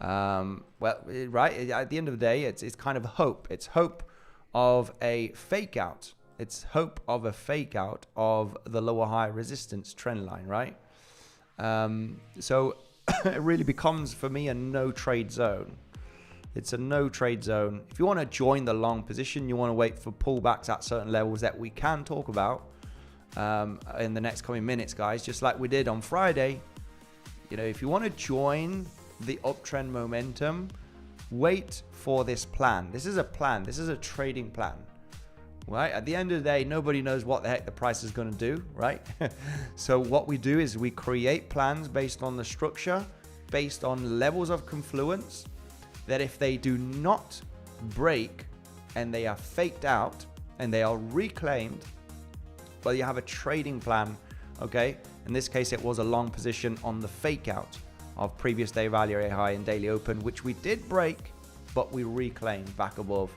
Right, at the end of the day, it's kind of hope. It's hope of a fake out It's hope of a fake out of the lower high resistance trend line, right? So it really becomes for me a no trade zone. It's a no trade zone. If you want to join the long position, you want to wait for pullbacks at certain levels that we can talk about in the next coming minutes, guys, just like we did on Friday. You know, if you want to join the uptrend momentum, wait for this plan. This is a plan. This is a trading plan, right? At the end of the day, nobody knows what the heck the price is going to do, right? So what we do is we create plans based on the structure, based on levels of confluence, that if they do not break and they are faked out and they are reclaimed, well, you have a trading plan, okay? In this case, it was a long position on the fake out of previous day value area high and daily open, which we did break, but we reclaimed back above,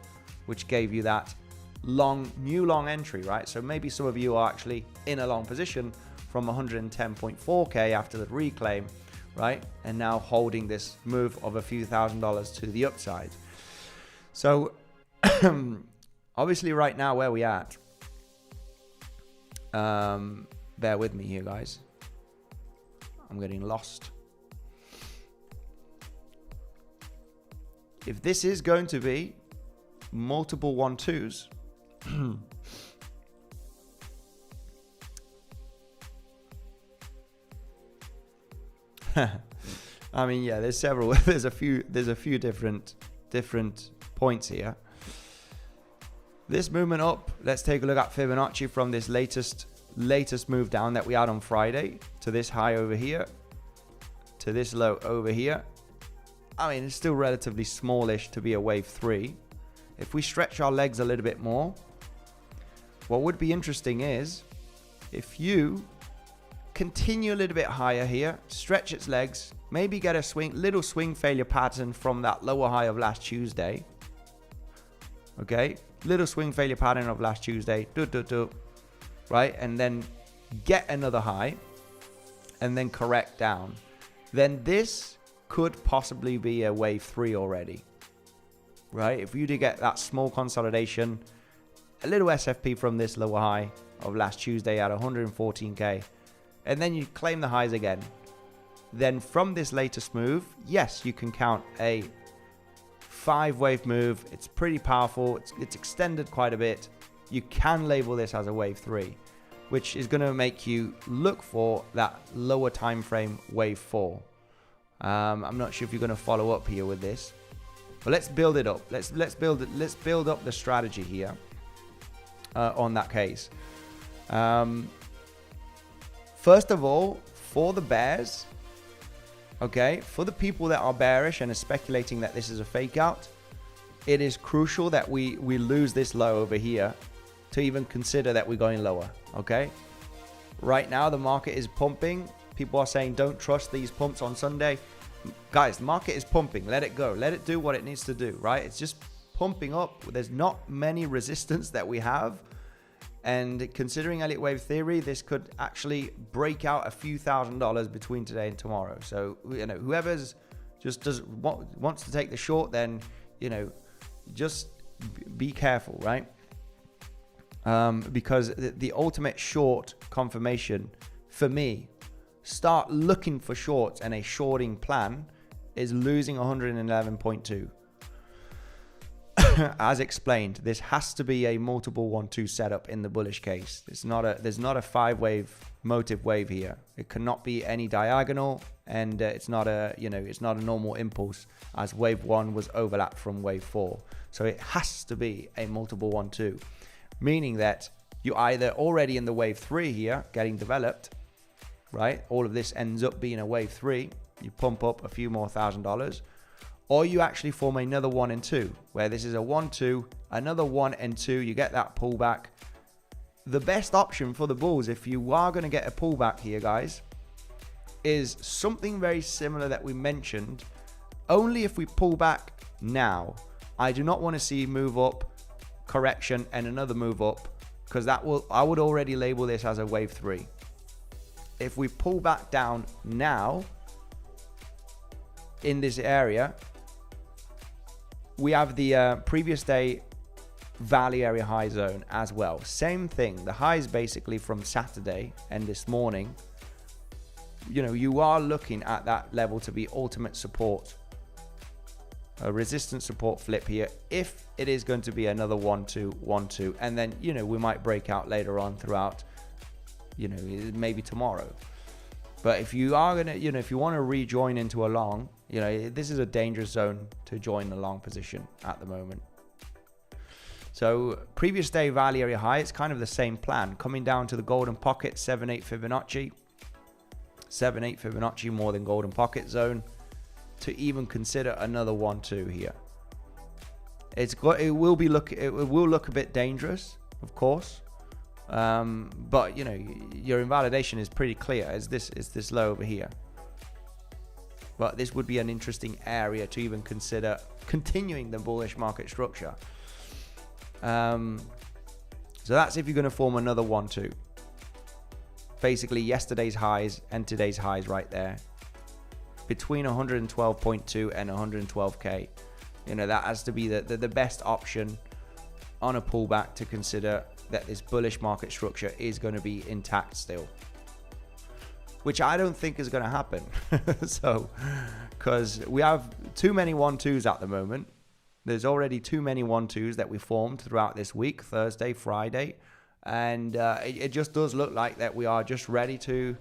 which gave you that new long entry, right? So maybe some of you are actually in a long position from 110.4K after the reclaim, right? And now holding this move of a few $1,000s to the upside. So obviously right now where we at, bear with me here, guys. I'm getting lost. If this is going to be multiple 1-2s, I mean, yeah, there's several. There's a few different points here. This movement up. Let's take a look at Fibonacci from this latest move down that we had on Friday to this high over here, to this low over here. I mean, it's still relatively smallish to be a wave 3. If we stretch our legs a little bit more, what would be interesting is if you continue a little bit higher here, stretch its legs, maybe get a little swing failure pattern from that lower high of last Tuesday. Okay, little swing failure pattern of last Tuesday, right? And then get another high and then correct down. Then this could possibly be a wave 3 already, right? If you do get that small consolidation, a little SFP from this lower high of last Tuesday at 114K, and then you claim the highs again, then from this latest move, yes, you can count a 5-wave move. It's pretty powerful. It's extended quite a bit. You can label this as a wave 3, which is going to make you look for that lower time frame wave 4. I'm not sure if you're going to follow up here with this, but let's build it up. Let's build up the strategy here on that case. First of all, for the bears, okay, for the people that are bearish and are speculating that this is a fake out, it is crucial that we lose this low over here to even consider that we're going lower, okay? Right now, the market is pumping. People are saying don't trust these pumps on Sunday. Guys, the market is pumping. Let it go. Let it do what it needs to do, right? It's just pumping up. There's not many resistance that we have. And considering Elliott wave theory, this could actually break out a few $1,000s between today and tomorrow. So, you know, whoever's just wants to take the short, then, you know, just be careful, right? Because the ultimate short confirmation for me, start looking for shorts, and a shorting plan is losing 111.2. As explained, this has to be a multiple 1-2 setup in the bullish case. There's not a 5-wave motive wave here. It cannot be any diagonal, and it's not a normal impulse, as wave 1 was overlapped from wave 4. So it has to be a multiple 1-2, meaning that you either already in the wave 3 here getting developed, right? All of this ends up being a wave 3. You pump up a few more $1,000. Or you actually form another 1 and 2, where this is a 1-2, another 1 and 2, you get that pullback. The best option for the bulls, if you are going to get a pullback here, guys, is something very similar that we mentioned. Only if we pull back now. I do not want to see move up, correction, and another move up, because I would already label this as a wave 3. If we pull back down now in this area, we have the previous day value area high zone as well. Same thing. The highs basically from Saturday and this morning, you know, you are looking at that level to be ultimate support, a resistance support flip here, if it is going to be another 1-2 1-2, and then, you know, we might break out later on throughout, you know, maybe tomorrow. But if you are gonna, you know, if you want to rejoin into a long, you know, this is a dangerous zone to join the long position at the moment. So previous day value area high, it's kind of the same plan, coming down to the golden pocket, 7-8 Fibonacci, 7-8 Fibonacci more than golden pocket zone, to even consider another 1-2 here. It will look a bit dangerous, of course, but you know, your invalidation is pretty clear. Is this low over here? But this would be an interesting area to even consider continuing the bullish market structure. So that's if you're going to form another 1-2. Basically yesterday's highs and today's highs right there, between 112.2 and 112k. You know, that has to be the best option on a pullback to consider that this bullish market structure is going to be intact still, which I don't think is going to happen. So, because we have too many 1-2s at the moment. There's already too many 1-2s that we formed throughout this week, Thursday, Friday, and it just does look like that we are just ready to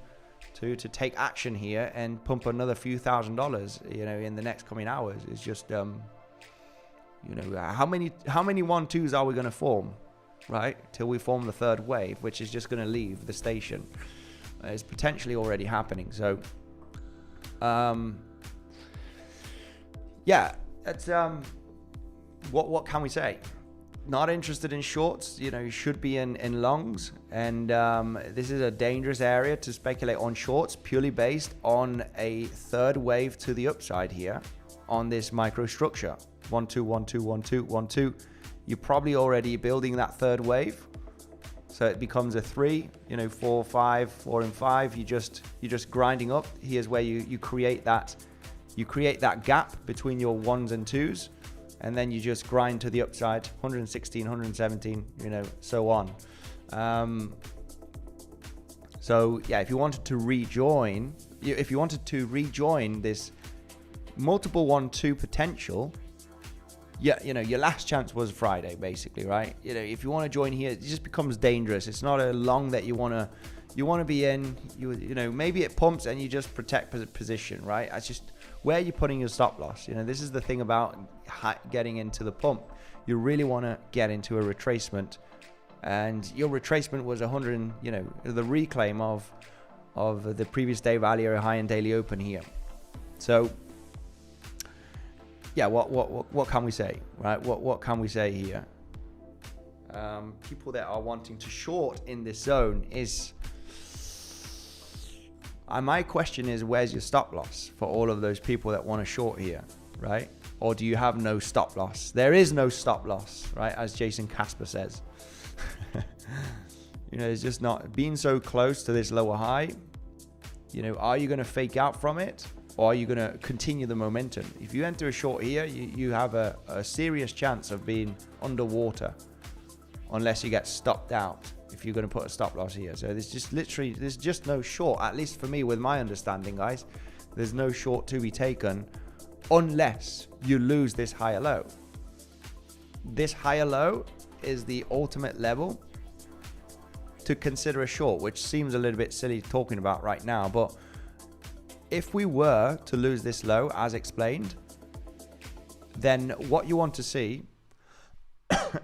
take action here and pump another few $1,000s, you know, in the next coming hours. It's just, you know, how many 1-2s are we going to form, right? Till we form the third wave, which is just going to leave the station. It's potentially already happening. So, yeah, that's what can we say? Not interested in shorts. You know, you should be in longs, and this is a dangerous area to speculate on shorts, purely based on a third wave to the upside here on this microstructure. 1-2 1-2 1-2 1-2. You're probably already building that third wave, so it becomes a 3, you know, 4 5 4 and 5. You're just grinding up. Here's where you create that gap between your 1s and 2s, and then you just grind to the upside, 116 117, you know, so on. So yeah, if you wanted to rejoin this multiple 1-2 potential, yeah, you know, your last chance was Friday, basically, right? You know, if you want to join here, it just becomes dangerous. It's not a long that you want to be in. You know, maybe it pumps and you just protect position, right? It's just where you're putting your stop loss. You know, this is the thing about getting into the pump. You really want to get into a retracement, and your retracement was 100. You know, the reclaim of the previous day value area high and daily open here. So yeah, what can we say, right? What can we say here? People that are wanting to short in this zone is, my question is, where's your stop loss for all of those people that want to short here, right? Or do you have no stop loss? There is no stop loss, right? As Jason Casper says. You know, it's just not being so close to this lower high. You know, are you going to fake out from it? Or are you going to continue the momentum? If you enter a short here, you have a serious chance of being underwater unless you get stopped out, if you're going to put a stop loss here. So there's just no short, at least for me, with my understanding, guys. There's no short to be taken unless you lose this higher low. This higher low is the ultimate level to consider a short, which seems a little bit silly talking about right now, but if we were to lose this low, as explained, then what you want to see,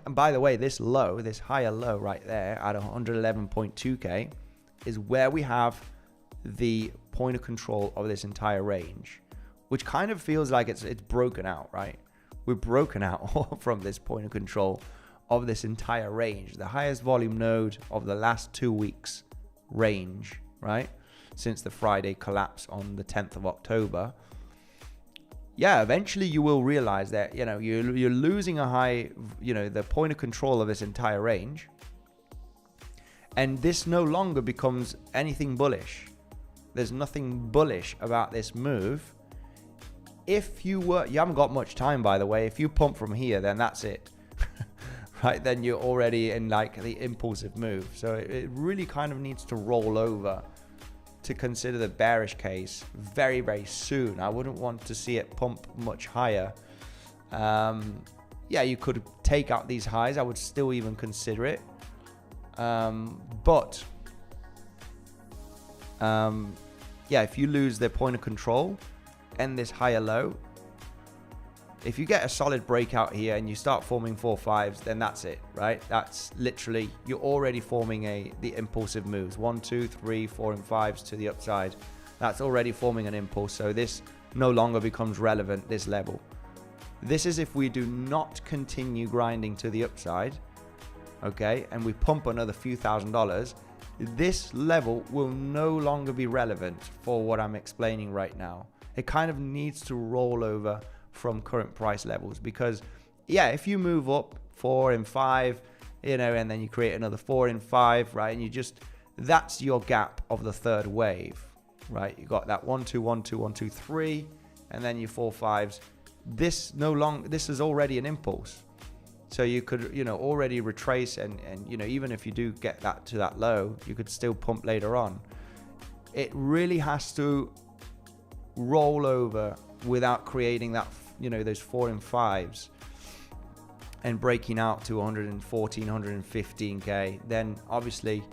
and by the way, this low, this higher low right there at 111.2k is where we have the point of control of this entire range, which kind of feels like it's broken out, right? We're broken out from this point of control of this entire range, the highest volume node of the last 2 weeks range, right? Since the Friday collapse on the 10th of October. Yeah, eventually you will realize that, you know, you're losing a high, you know, the point of control of this entire range. And this no longer becomes anything bullish. There's nothing bullish about this move. If you haven't got much time, by the way. If you pump from here, then that's it. right, then you're already in like the impulsive move. So it really kind of needs to roll over to consider the bearish case very, very soon. I wouldn't want to see it pump much higher. Yeah, you could take out these highs. I would still even consider it. But yeah, if you lose the point of control and this higher low, if you get a solid breakout here and you start forming 4-5s, then that's it, right? That's literally, you're already forming the impulsive moves. 1, 2, 3, 4, and 5s to the upside. That's already forming an impulse. So this no longer becomes relevant, this level. This is if we do not continue grinding to the upside, okay, and we pump another few $1,000s, this level will no longer be relevant for what I'm explaining right now. It kind of needs to roll over from current price levels, because yeah, if you move up 4 and 5, you know, and then you create another 4 and 5, right, and you just, that's your gap of the third wave, right? You got that 1 2 1 2 1 2 3, and then your 4-5s. This is already an impulse, so you could, you know, already retrace, and you know, even if you do get that to that low, you could still pump later on. It really has to roll over without creating that, you know, those 4 and 5s and breaking out to 114, 115k. Then obviously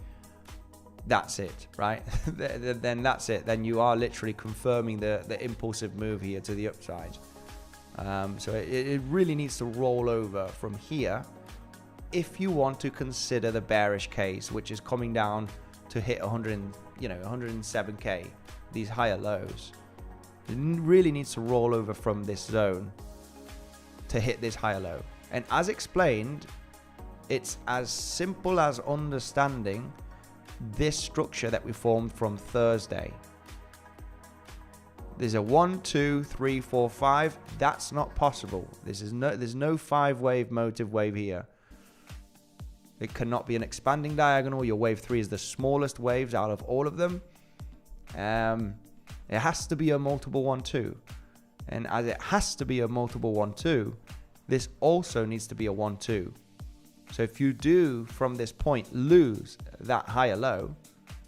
that's it, right? Then that's it. Then you are literally confirming the impulsive move here to the upside. So it really needs to roll over from here if you want to consider the bearish case, which is coming down to hit 107k, these higher lows. It really needs to roll over from this zone to hit this higher low. And as explained, it's as simple as understanding this structure that we formed from Thursday. There's a 1 2 3 4 5. That's not possible. There's no 5-wave motive wave here. It cannot be an expanding diagonal. Your wave 3 is the smallest waves out of all of them. It has to be a multiple 1 2. And as it has to be a multiple 1 2, this also needs to be a 1 2. So if you do from this point lose that higher low,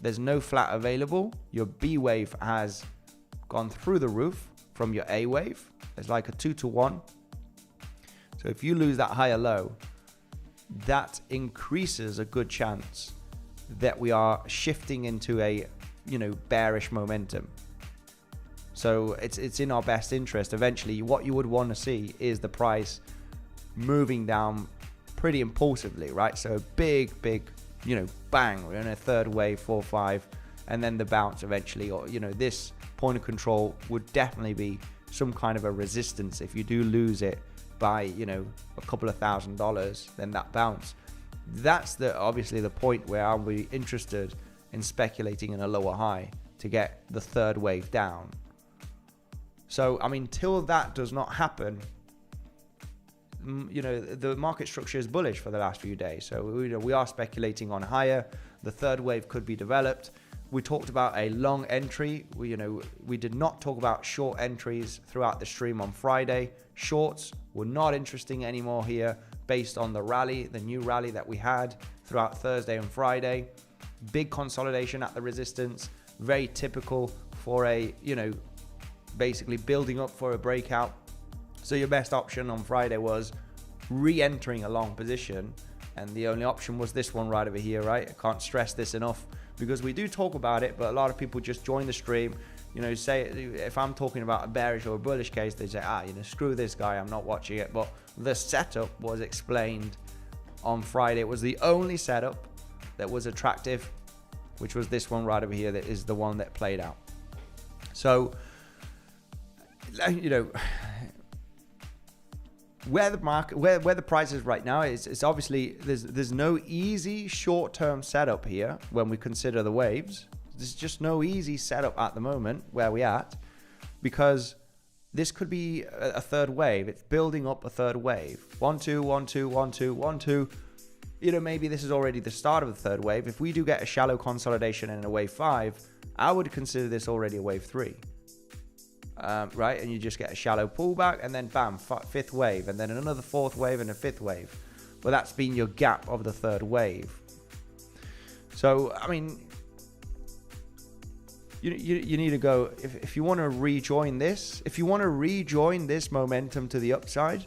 there's no flat available. Your B wave has gone through the roof from your A wave. It's like a 2 to 1. So if you lose that higher low, that increases a good chance that we are shifting into a, you know, bearish momentum. So it's in our best interest. Eventually, what you would want to see is the price moving down pretty impulsively, right? So a big, you know, bang, we're in a third wave, 4-5, and then the bounce eventually, or, you know, this point of control would definitely be some kind of a resistance. If you do lose it by, you know, a couple of $1,000s, then that bounce, that's obviously the point where I'll be interested in speculating in a lower high to get the third wave down. So, I mean, till that does not happen, you know, the market structure is bullish for the last few days. So we are speculating on higher. The third wave could be developed. We talked about a long entry. We did not talk about short entries throughout the stream on Friday. Shorts were not interesting anymore here based on the rally, the new rally that we had throughout Thursday and Friday. Big consolidation at the resistance, very typical for a, you know, basically building up for a breakout. So your best option on Friday was re-entering a long position, and the only option was this one right over here, right? I can't stress this enough because we do talk about it, but a lot of people just join the stream, you know, say if I'm talking about a bearish or a bullish case, they say, you know, screw this guy, I'm not watching it. But the setup was explained on Friday. It was the only setup that was attractive, which was this one right over here, that is the one that played out. So, you know, where the market, where the price is right now, it's obviously there's no easy short-term setup here when we consider the waves. There's just no easy setup at the moment where we're at, because this could be a third wave. It's building up a third wave. 1 2 1 2 1 2 1 2. You know, maybe this is already the start of the third wave. If we do get a shallow consolidation and a wave 5, I would consider this already a wave 3. Right, and you just get a shallow pullback, and then bam, fifth wave, and then another fourth wave and a fifth wave. but that's been your gap of the third wave. So, I mean, you need to go, if you want to rejoin this, momentum to the upside,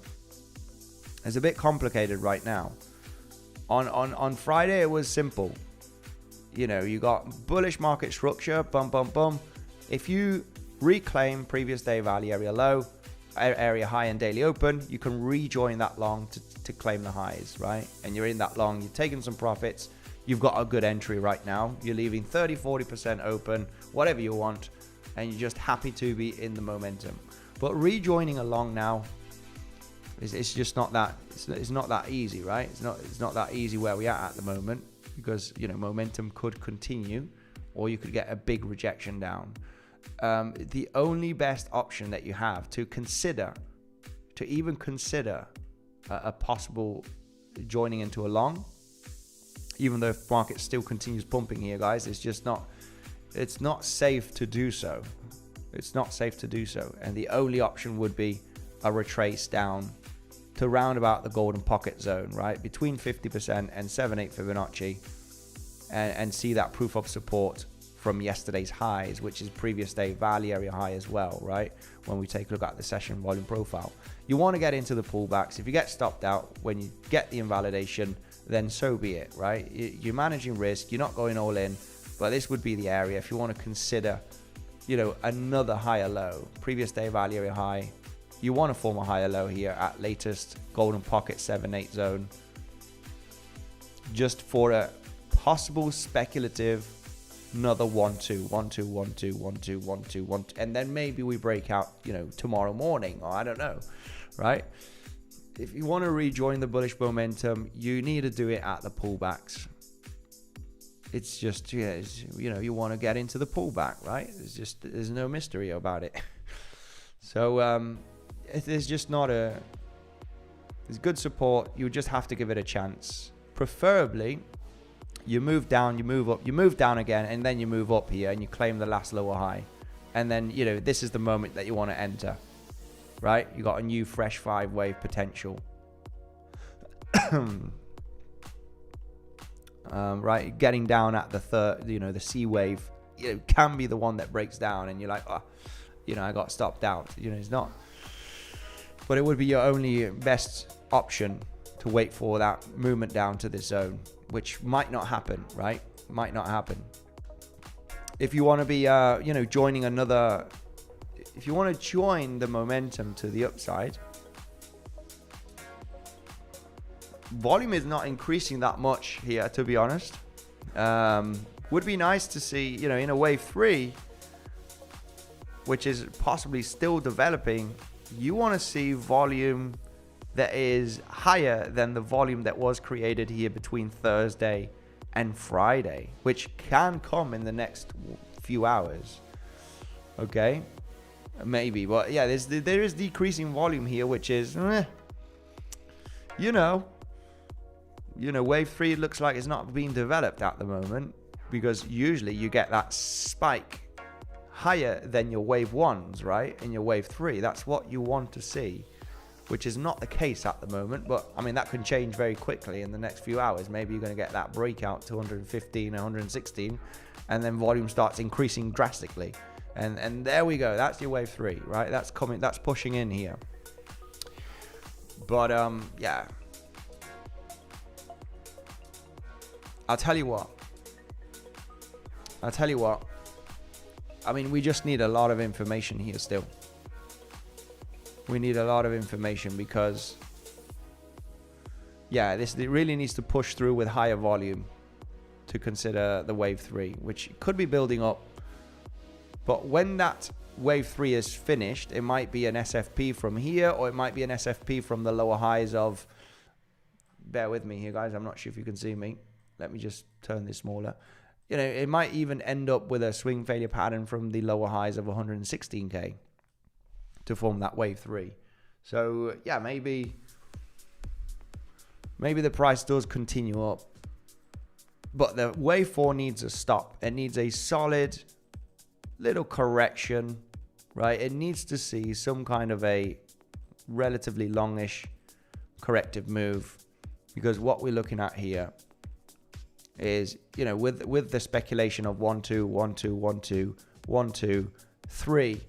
it's a bit complicated right now. On Friday, it was simple. You know, you got bullish market structure, bum, bum, bum. If you reclaim previous day value area low, area high and daily open, you can rejoin that long to claim the highs, right? And you're in that long, you're taking some profits. You've got a good entry right now. You're leaving 30-40% open, whatever you want, and you're just happy to be in the momentum. But rejoining along now, it's just not that. It's not that easy, right? It's not that easy where we are at the moment, because you know momentum could continue, or you could get a big rejection down. The only best option that you have to even consider a possible joining into a long, even though if market still continues pumping here, guys, it's not safe to do so. It's not safe to do so. And the only option would be a retrace down to round about the golden pocket zone, right? Between 50% and 7-8 Fibonacci, and see that proof of support from yesterday's highs, which is previous day value area high as well, right? When we take a look at the session volume profile, you want to get into the pullbacks. If you get stopped out when you get the invalidation, then so be it, right? You're managing risk, you're not going all in, but this would be the area if you want to consider, you know, another higher low, previous day value area high. You want to form a higher low here at latest golden pocket 7-8 zone, just for a possible speculative another 1-2, 1-2, 1-2, 1-2, 1-2, 1-2, and then maybe we break out, you know, tomorrow morning, or I don't know, right? If you want to rejoin the bullish momentum, you need to do it at the pullbacks. It's just, yeah, you know, you want to get into the pullback, right? There's no mystery about it. So there's just not there's good support. You just have to give it a chance. Preferably, you move down, you move up, you move down again, and then you move up here and you claim the last lower high. And then, you know, this is the moment that you want to enter. Right, you got a new fresh 5-wave potential. Right, getting down at the third, you know, the C wave, you know, can be the one that breaks down, and you're like, oh, you know, I got stopped out. You know, it's not, but it would be your only best option to wait for that movement down to this zone, which might not happen, right? Might not happen. If you want to be, you know, joining another. If you want to join the momentum to the upside, volume is not increasing that much here, to be honest. Would be nice to see, you know, in a wave 3, which is possibly still developing, you want to see volume that is higher than the volume that was created here between Thursday and Friday, which can come in the next few hours. Okay. Maybe, but yeah, there is decreasing volume here, which is, you know, wave 3 looks like it's not being developed at the moment, because usually you get that spike higher than your wave 1s, right? In your wave 3, that's what you want to see, which is not the case at the moment. But I mean, that can change very quickly in the next few hours. Maybe you're going to get that breakout to 115, 116, and then volume starts increasing drastically. And there we go. That's your wave 3, right? That's coming. That's pushing in here. But yeah. I'll tell you what. I mean, we just need a lot of information here still. We need a lot of information because, yeah, it really needs to push through with higher volume to consider the wave 3, which could be building up. But when that wave 3 is finished, it might be an SFP from here, or it might be an SFP from the lower highs of, bear with me here, guys. I'm not sure if you can see me. Let me just turn this smaller. You know, it might even end up with a swing failure pattern from the lower highs of 116K to form that wave 3. So yeah, maybe the price does continue up, but the wave 4 needs a stop. It needs a solid little correction, right? It needs to see some kind of a relatively longish corrective move Because what we're looking at here is, with the speculation of 1 2 1 2 1 2 1 2 3,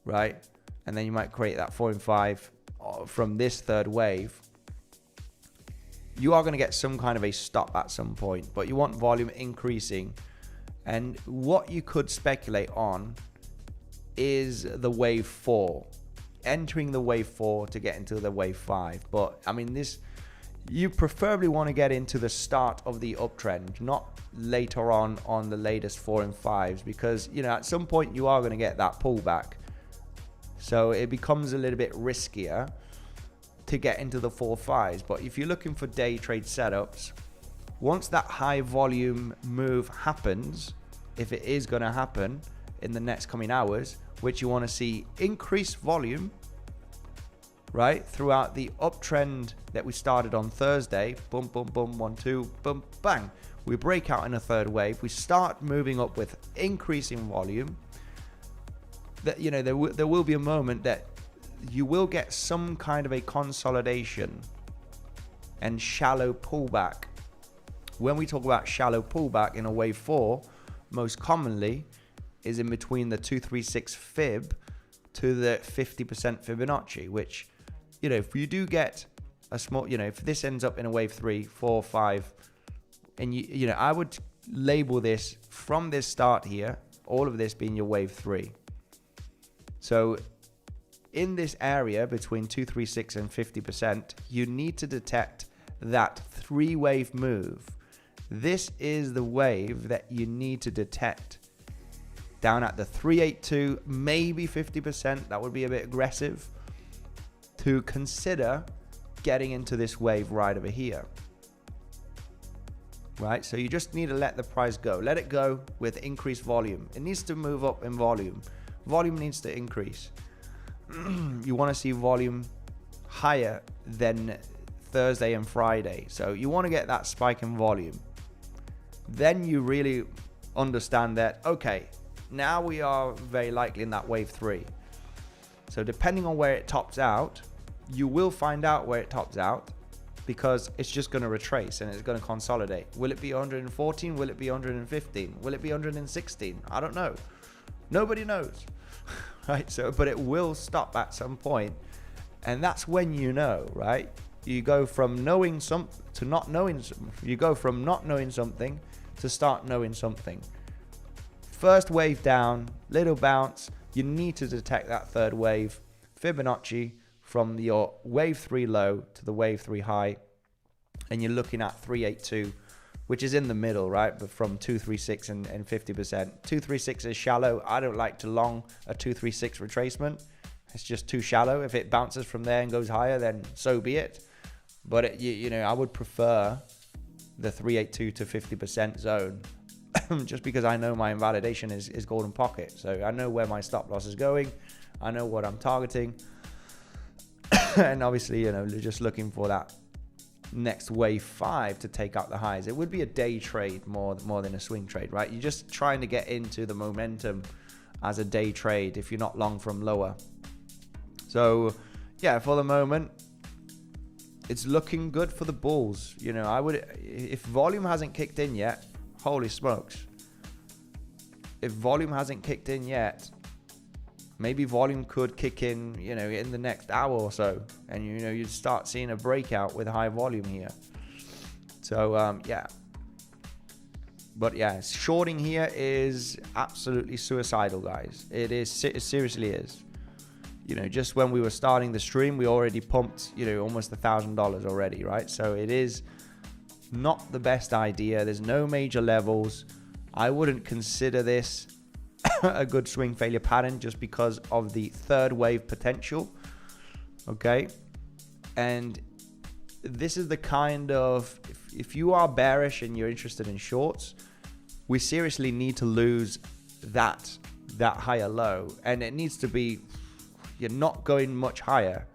right? And then you might create that 4 and 5 from this third wave. You are going to get some kind of a stop at some point, but you want volume increasing. And what you could speculate on is the wave 4, entering the wave 4 to get into the wave 5. But I mean, you preferably want to get into the start of the uptrend, not later on the latest 4 and 5s, because at some point you are going to get that pullback. So it becomes a little bit riskier to get into the 4-5s. But if you're looking for day trade setups, once that high volume move happens, if it is going to happen in the next coming hours, which you want to see increased volume, right, throughout the uptrend that we started on Thursday, boom, boom, boom, 1 2, boom, bang, we break out in a third wave, we start moving up with increasing volume, that there will be a moment that you will get some kind of a consolidation and shallow pullback. When we talk about shallow pullback in a wave 4, most commonly is in between the 236 fib to the 50% Fibonacci, which, if you do get a small, if this ends up in a wave 3, 4, 5, and I would label this from this start here, all of this being your wave 3. So in this area between 236 and 50%, you need to detect that 3-wave move. This is the wave that you need to detect. Down at the 382, maybe 50%, that would be a bit aggressive, to consider getting into this wave right over here. Right, so you just need to let the price go. Let it go with increased volume. It needs to move up in volume. Volume needs to increase. You want to see volume higher than Thursday and Friday. So you want to get that spike in volume. Then you really understand that, okay, now we are very likely in that wave 3. So depending on where it tops out, you will find out where it tops out, because it's just going to retrace and it's going to consolidate. Will it be 114? Will it be 115? Will it be 116? I don't know. Nobody knows. Right? So, but it will stop at some point, and that's when right? You go from knowing something to not knowing. You go from not knowing something to start knowing something. First wave down, little bounce. You need to detect that third wave Fibonacci from your wave 3 low to the wave 3 high, and you're looking at 382, which is in the middle, right? But from 236 and 50%. 236 is shallow. I don't like to long a 236 retracement. It's just too shallow. If it bounces from there and goes higher, then so be it. But I would prefer the 382 to 50% zone, just because I know my invalidation is golden pocket. So I know where my stop loss is going. I know what I'm targeting. And obviously, just looking for that next wave 5 to take out the highs. It would be a day trade more than a swing trade, right? You're just trying to get into the momentum as a day trade if you're not long from lower. So yeah, for the moment, it's looking good for the bulls. I would, if volume hasn't kicked in yet, holy smokes. If volume hasn't kicked in yet, maybe volume could kick in, in the next hour or so, and you'd start seeing a breakout with high volume here. So yeah, but yeah, shorting here is absolutely suicidal, guys. It seriously is. Just when we were starting the stream, we already pumped, almost $1,000 already, right? So it is not the best idea. There's no major levels. I wouldn't consider this a good swing failure pattern just because of the third wave potential. Okay, and this is the kind of, if you are bearish and you're interested in shorts, we seriously need to lose that higher low, and it needs to be, you're not going much higher,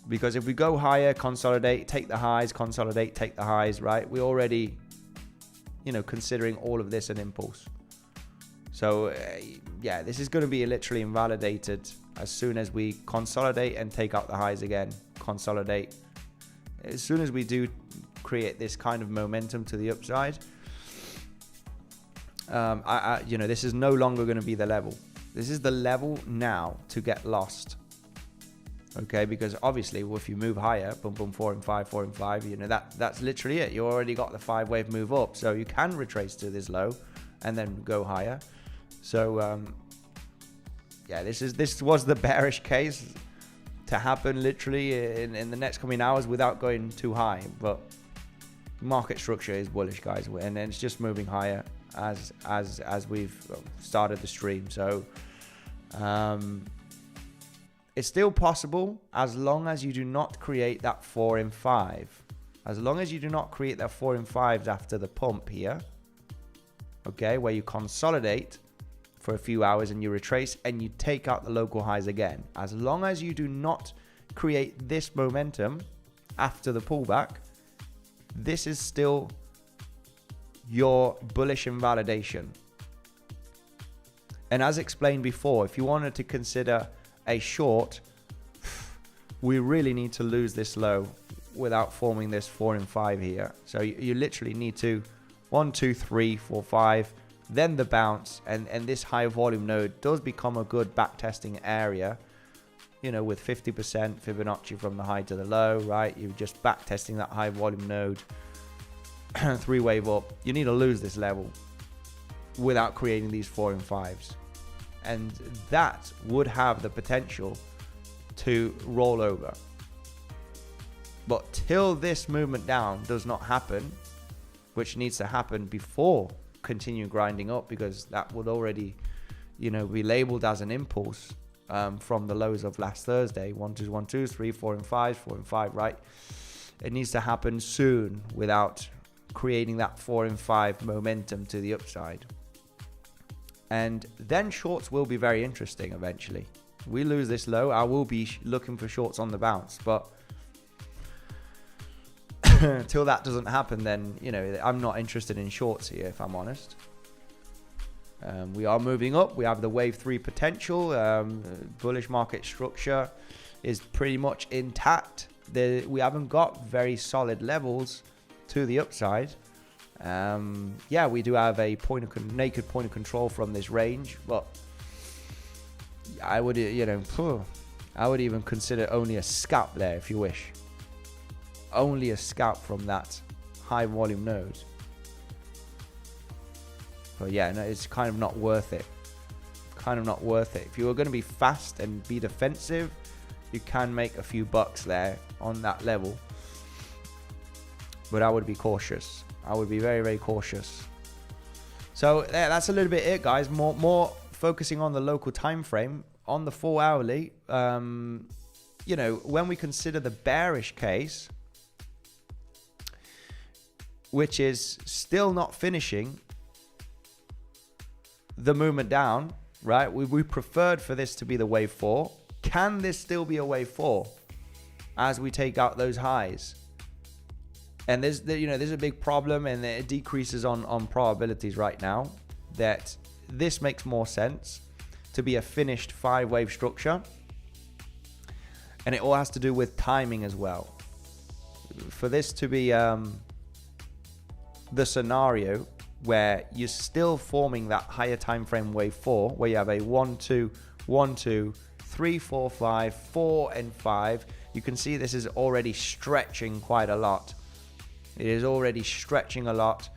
because if we go higher, consolidate, take the highs, consolidate, take the highs, right? We already, considering all of this an impulse. So yeah, this is going to be literally invalidated as soon as we consolidate and take out the highs again, consolidate As soon as we do create this kind of momentum to the upside, you know, this is no longer going to be the level. This is the level now to get lost. Okay, because obviously, well, if you move higher, boom, boom, 4 and 5, 4 and 5, you know, that's literally it. You already got the 5-wave move up, so you can retrace to this low and then go higher. So, yeah, this was the bearish case to happen literally in the next coming hours without going too high. But market structure is bullish, guys, and it's just moving higher as we've started the stream. So, it's still possible as long as you do not create that 4 and 5. As long as you do not create that 4 and 5s after the pump here, okay, where you consolidate for a few hours and you retrace and you take out the local highs again. As long as you do not create this momentum after the pullback, this is still your bullish invalidation. And as explained before, if you wanted to consider a short, we really need to lose this low without forming this 4 and 5 here. So you literally need to 1, 2, 3, 4, 5, then the bounce, and this high volume node does become a good back testing area, you know, with 50% Fibonacci from the high to the low, right? You're just back testing that high volume node, 3-wave up. You need to lose this level without creating these 4 and 5s. And that would have the potential to roll over. But till this movement down does not happen, which needs to happen before continue grinding up, because that would already, you know, be labeled as an impulse from the lows of last Thursday. 1, 2, 1, 2, 3, 4 and 5, 4 and 5, right? It needs to happen soon without creating that 4 and 5 momentum to the upside. And then shorts will be very interesting eventually. We lose this low, I will be looking for shorts on the bounce. But till that doesn't happen, then, you know, I'm not interested in shorts here, if I'm honest. We are moving up. We have the wave 3 potential. Bullish market structure is pretty much intact. We haven't got very solid levels to the upside. Yeah, we do have a naked point of control from this range, but I would, you know, I would even consider only a scalp there if you wish. Only a scalp from that high volume node. But yeah, no, it's kind of not worth it. Kind of not worth it. If you were going to be fast and be defensive, you can make a few bucks there on that level. But I would be cautious. I would be very, very cautious. So yeah, that's a little bit it, guys. More focusing on the local time frame. On the 4 hourly, you know, when we consider the bearish case, which is still not finishing the movement down, right? We preferred for this to be the wave 4. Can this still be a wave 4 as we take out those highs? And there's a big problem, and it decreases on probabilities right now, that this makes more sense to be a finished 5-wave structure. And it all has to do with timing as well. For this to be the scenario where you're still forming that higher time frame wave 4, where you have a 1, 2, 1, 2, 3, 4, 5, 4 and 5, you can see this is already stretching quite a lot. It is already stretching a lot.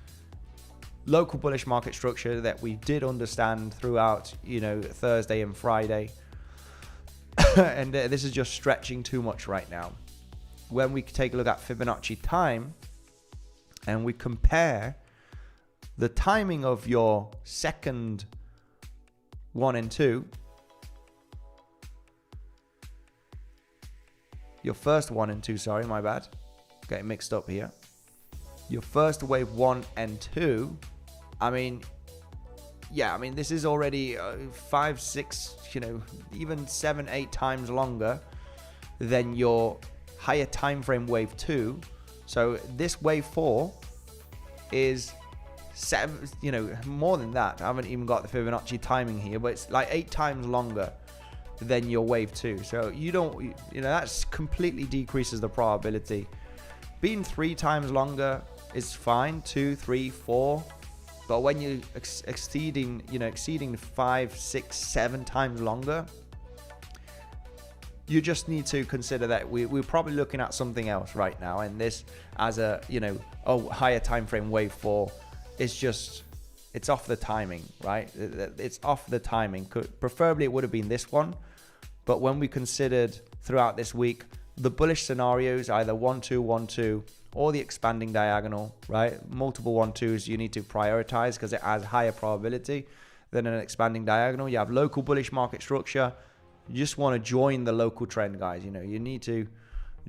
Local bullish market structure that we did understand throughout, you know, Thursday and Friday. And this is just stretching too much right now. When we take a look at Fibonacci time and we compare the timing of your second 1 and 2, your first 1 and 2, sorry, my bad. Getting mixed up here. Your first wave 1 and 2, I mean, yeah, I mean, this is already 5, 6, you know, even 7, 8 times longer than your higher time frame wave 2. So this wave 4 is 7, you know, more than that. I haven't even got the Fibonacci timing here, but it's like 8 times longer than your wave 2. So you don't, you know, that's completely decreases the probability being 3 times longer is fine, 2, 3, 4. But when you're exceeding 5, 6, 7 times longer, you just need to consider that we're probably looking at something else right now. And this as a, higher time frame wave 4, it's off the timing, right? It's off the timing. Preferably it would have been this one. But when we considered throughout this week, the bullish scenarios, either 1, 2, 1, 2, or the expanding diagonal, right? Multiple 1, 2s you need to prioritize because it has higher probability than an expanding diagonal. You have local bullish market structure. You just want to join the local trend, guys. You need to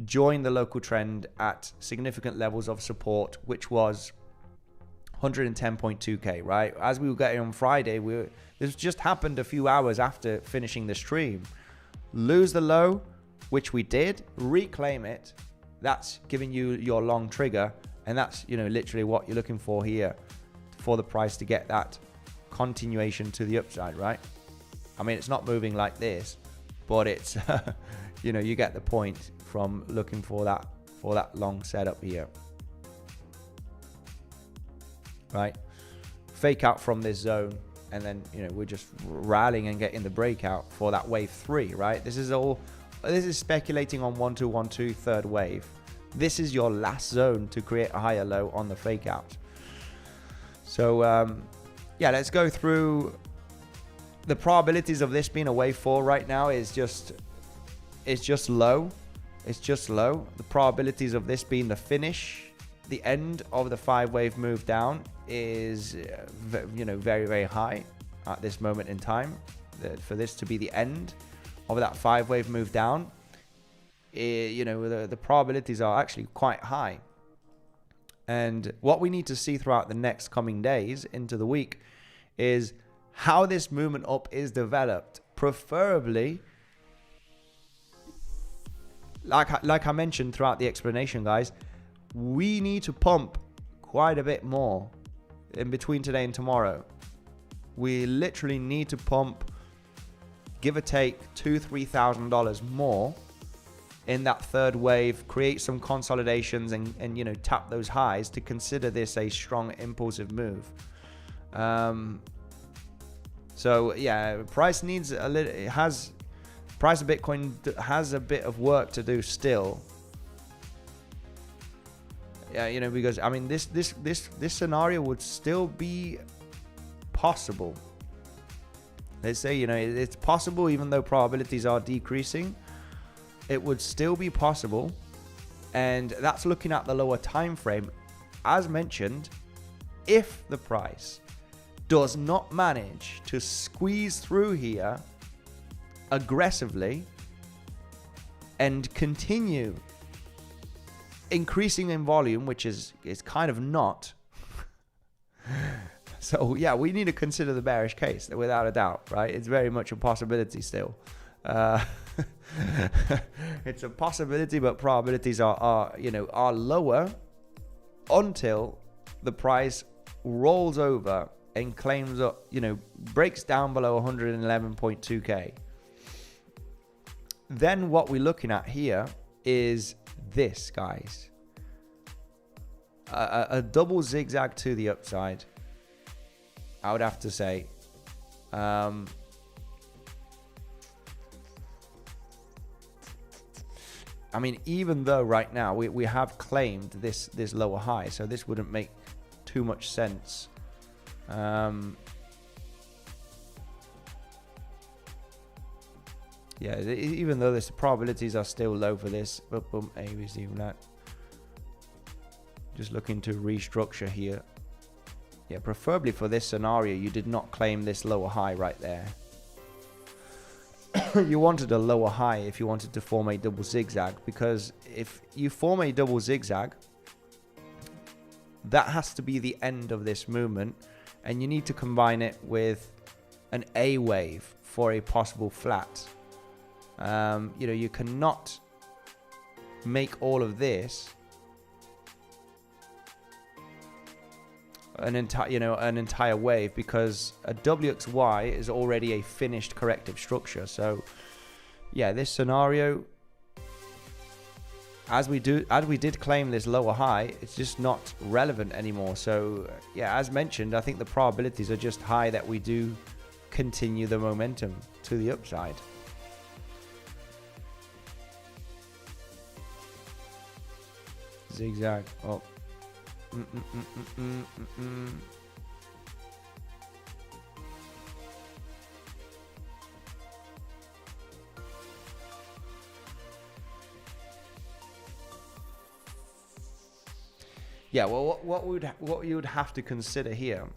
join the local trend at significant levels of support, which was 110.2k, right? As we were getting on Friday, this just happened a few hours after finishing the stream. Lose the low, which we did, reclaim it. That's giving you your long trigger, and that's literally what you're looking for here, for the price to get that continuation to the upside, right? I mean, it's not moving like this, but it's you get the point from looking for that long setup here, right? Fake out from this zone, and then we're just rallying and getting the breakout for that wave 3, right? This is speculating on 1, 2, 1, 2, third wave. This is your last zone to create a higher low on the fake out. So yeah, let's go through the probabilities of this being a wave 4 right now. It's just low. It's just low. The probabilities of this being the finish, the end of the 5-wave move down, is very, very high at this moment in time. For this to be the end of that 5-wave move down, the probabilities are actually quite high. And what we need to see throughout the next coming days into the week is how this movement up is developed. Preferably, like I mentioned throughout the explanation, guys, we need to pump quite a bit more in between today and tomorrow. We literally need to pump, give or take, $2,000-$3,000 more in that third wave, create some consolidations and tap those highs to consider this a strong impulsive move. So yeah, price needs a little. Price of Bitcoin has a bit of work to do still. Yeah, because I mean this scenario would still be possible. Let's say it's possible, even though probabilities are decreasing, it would still be possible. And that's looking at the lower time frame. As mentioned, if the price does not manage to squeeze through here aggressively and continue increasing in volume, which is kind of not. So yeah, we need to consider the bearish case without a doubt, right? It's very much a possibility still. It's a possibility, but probabilities are lower until the price rolls over and claims up, breaks down below 111.2k. Then what we're looking at here is this, guys. A double zigzag to the upside, I would have to say. I mean, even though right now we have claimed this lower high, so this wouldn't make too much sense. Yeah, even though the probabilities are still low for this, just looking to restructure here. Yeah, preferably for this scenario, you did not claim this lower high right there. You wanted a lower high if you wanted to form a double zigzag, because if you form a double zigzag, that has to be the end of this movement, and you need to combine it with an A wave for a possible flat. You cannot make all of this an entire wave, because a WXY is already a finished corrective structure. So yeah, this scenario, as we did claim this lower high, it's just not relevant anymore. So yeah, as mentioned, I think the probabilities are just high that we do continue the momentum to the upside. Zigzag up. Yeah, well, what you would have to consider here.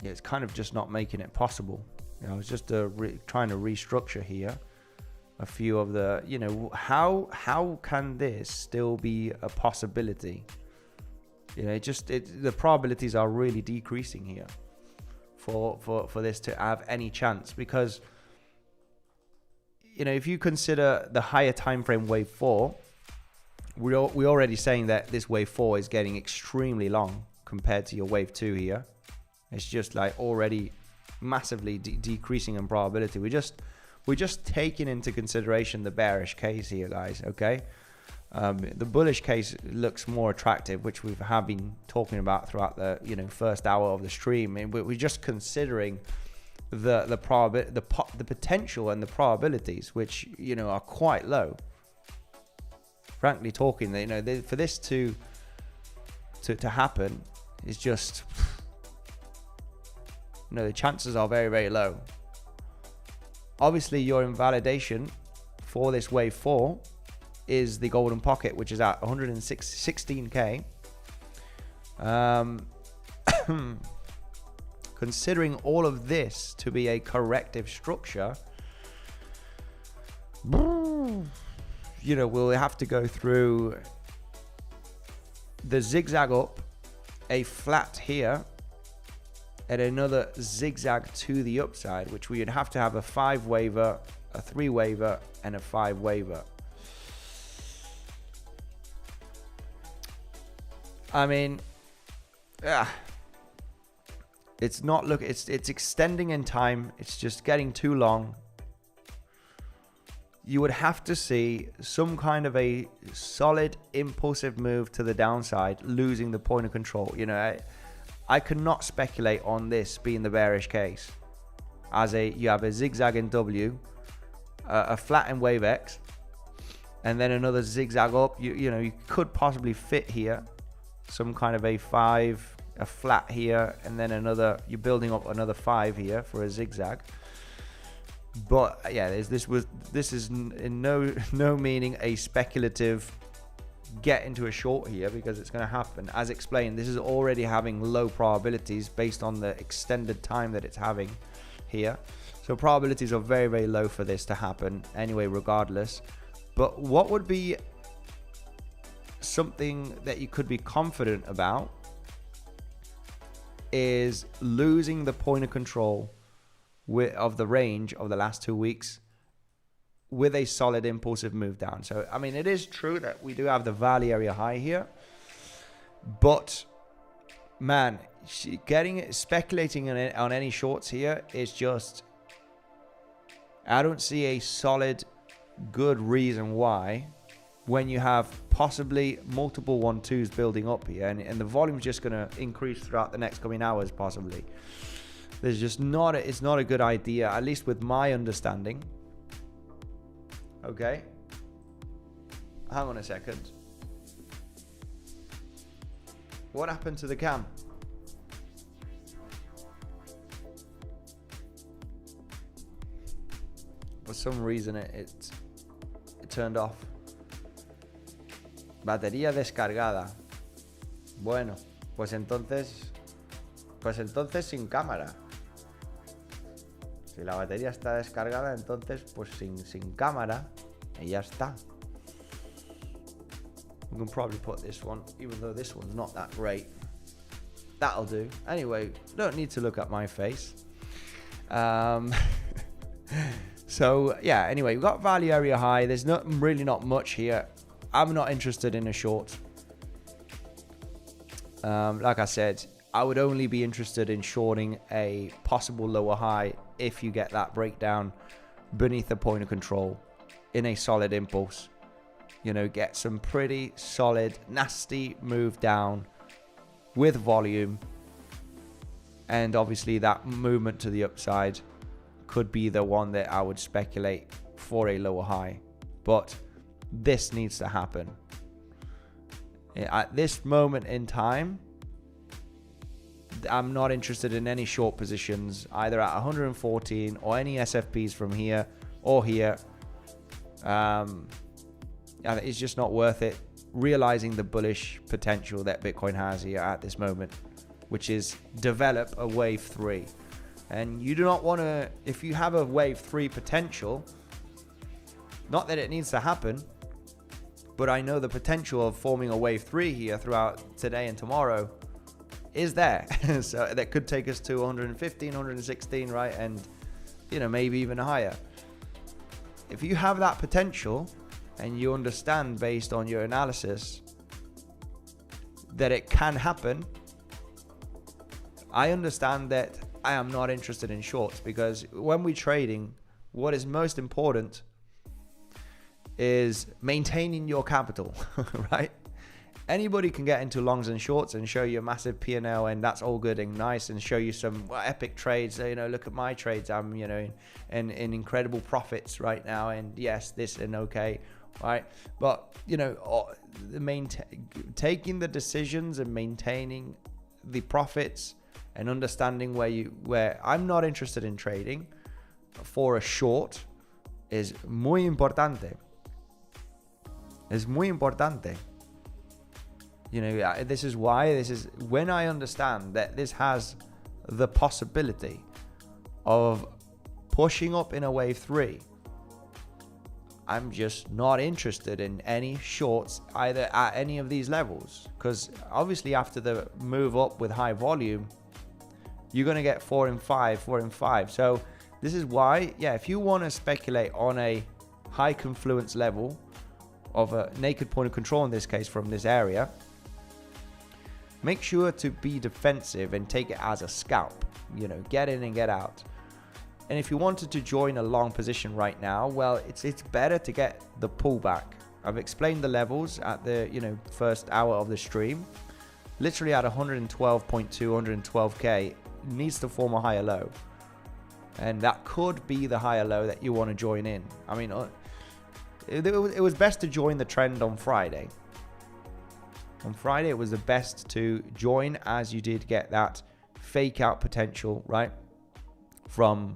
Yeah, it's kind of just not making it possible. You know, I was just trying to restructure here a few of the, you know, how can this still be a possibility? You know, the probabilities are really decreasing here for this to have any chance, because, you know, if you consider the higher time frame wave 4, we're already saying that this wave 4 is getting extremely long compared to your wave 2 here. It's just like already massively decreasing in probability. We're just taking into consideration the bearish case here, guys. Okay, the bullish case looks more attractive, which we have been talking about throughout the, you know, first hour of the stream. I mean, we're just considering the potential and the probabilities, which, you know, are quite low. Frankly talking, you know, for this to happen is just, you know, the chances are very, very low. Obviously, your invalidation for this wave 4 is the golden pocket, which is at 116k. Considering all of this to be a corrective structure, you know, we'll have to go through the zigzag up, a flat here, and another zigzag to the upside, which we would have to have a 5 waver, a 3 waver, and a 5 waver. I mean, it's not, look, it's extending in time. It's just getting too long. You would have to see some kind of a solid impulsive move to the downside, losing the point of control. You know, I cannot speculate on this being the bearish case. You have a zigzag in W, a flat in wave X, and then another zigzag up. You know, you could possibly fit here some kind of a 5, a flat here, and then another, you're building up another 5 here for a zigzag. But yeah, this is in no meaning a speculative get into a short here, because it's going to happen. As explained, this is already having low probabilities based on the extended time that it's having here. So probabilities are very, very low for this to happen anyway, regardless. But what would be something that you could be confident about is losing the point of control of the range of the last 2 weeks with a solid impulsive move down. So, I mean, it is true that we do have the value area high here, but man, speculating on any shorts here is just, I don't see a solid good reason why, when you have possibly multiple 1-2s building up here, and the volume's just going to increase throughout the next coming hours possibly. There's just not it's not a good idea, at least with my understanding. Okay, hang on a second. What happened to the cam? For some reason it turned off. Batería descargada. Bueno, pues entonces sin cámara. Si la batería está descargada, entonces pues sin cámara, y ya está. We can probably put this one, even though this one's not that great. That'll do. Anyway, don't need to look at my face. So yeah, anyway, we've got value area high. There's really not much here. I'm not interested in a short. Like I said, I would only be interested in shorting a possible lower high if you get that breakdown beneath the point of control in a solid impulse. You know, get some pretty solid, nasty move down with volume. And obviously that movement to the upside could be the one that I would speculate for a lower high. But this needs to happen. At this moment in time, I'm not interested in any short positions, either at 114 or any SFPs from here or here. It's just not worth it. Realizing the bullish potential that Bitcoin has here at this moment, which is develop a wave 3. And you do not want to, if you have a wave 3 potential, not that it needs to happen, but I know the potential of forming a wave 3 here throughout today and tomorrow is there. So that could take us to 115, 116, right? And, you know, maybe even higher. If you have that potential and you understand based on your analysis that it can happen, I understand that I am not interested in shorts, because when we're trading, what is most important is maintaining your capital, right? Anybody can get into longs and shorts and show you a massive P&L, and that's all good and nice, and show you some epic trades. You know, look at my trades. I'm, you know, in incredible profits right now, and yes, this and okay, right? But you know, taking the decisions and maintaining the profits and understanding where I'm not interested in trading for a short is muy importante. Es muy importante. You know, this is when I understand that this has the possibility of pushing up in a wave 3, I'm just not interested in any shorts either at any of these levels, because obviously after the move up with high volume, you're going to get 4 and 5. So this is why, yeah, if you want to speculate on a high confluence level of a naked point of control, in this case from this area, make sure to be defensive and take it as a scalp. You know, get in and get out. And if you wanted to join a long position right now, well, it's better to get the pullback. I've explained the levels at the, you know, first hour of the stream. Literally at 112.2, 112k needs to form a higher low, and that could be the higher low that you want to join in. I mean, it was best to join the trend on Friday. On Friday, it was the best to join, as you did get that fake out potential, right? From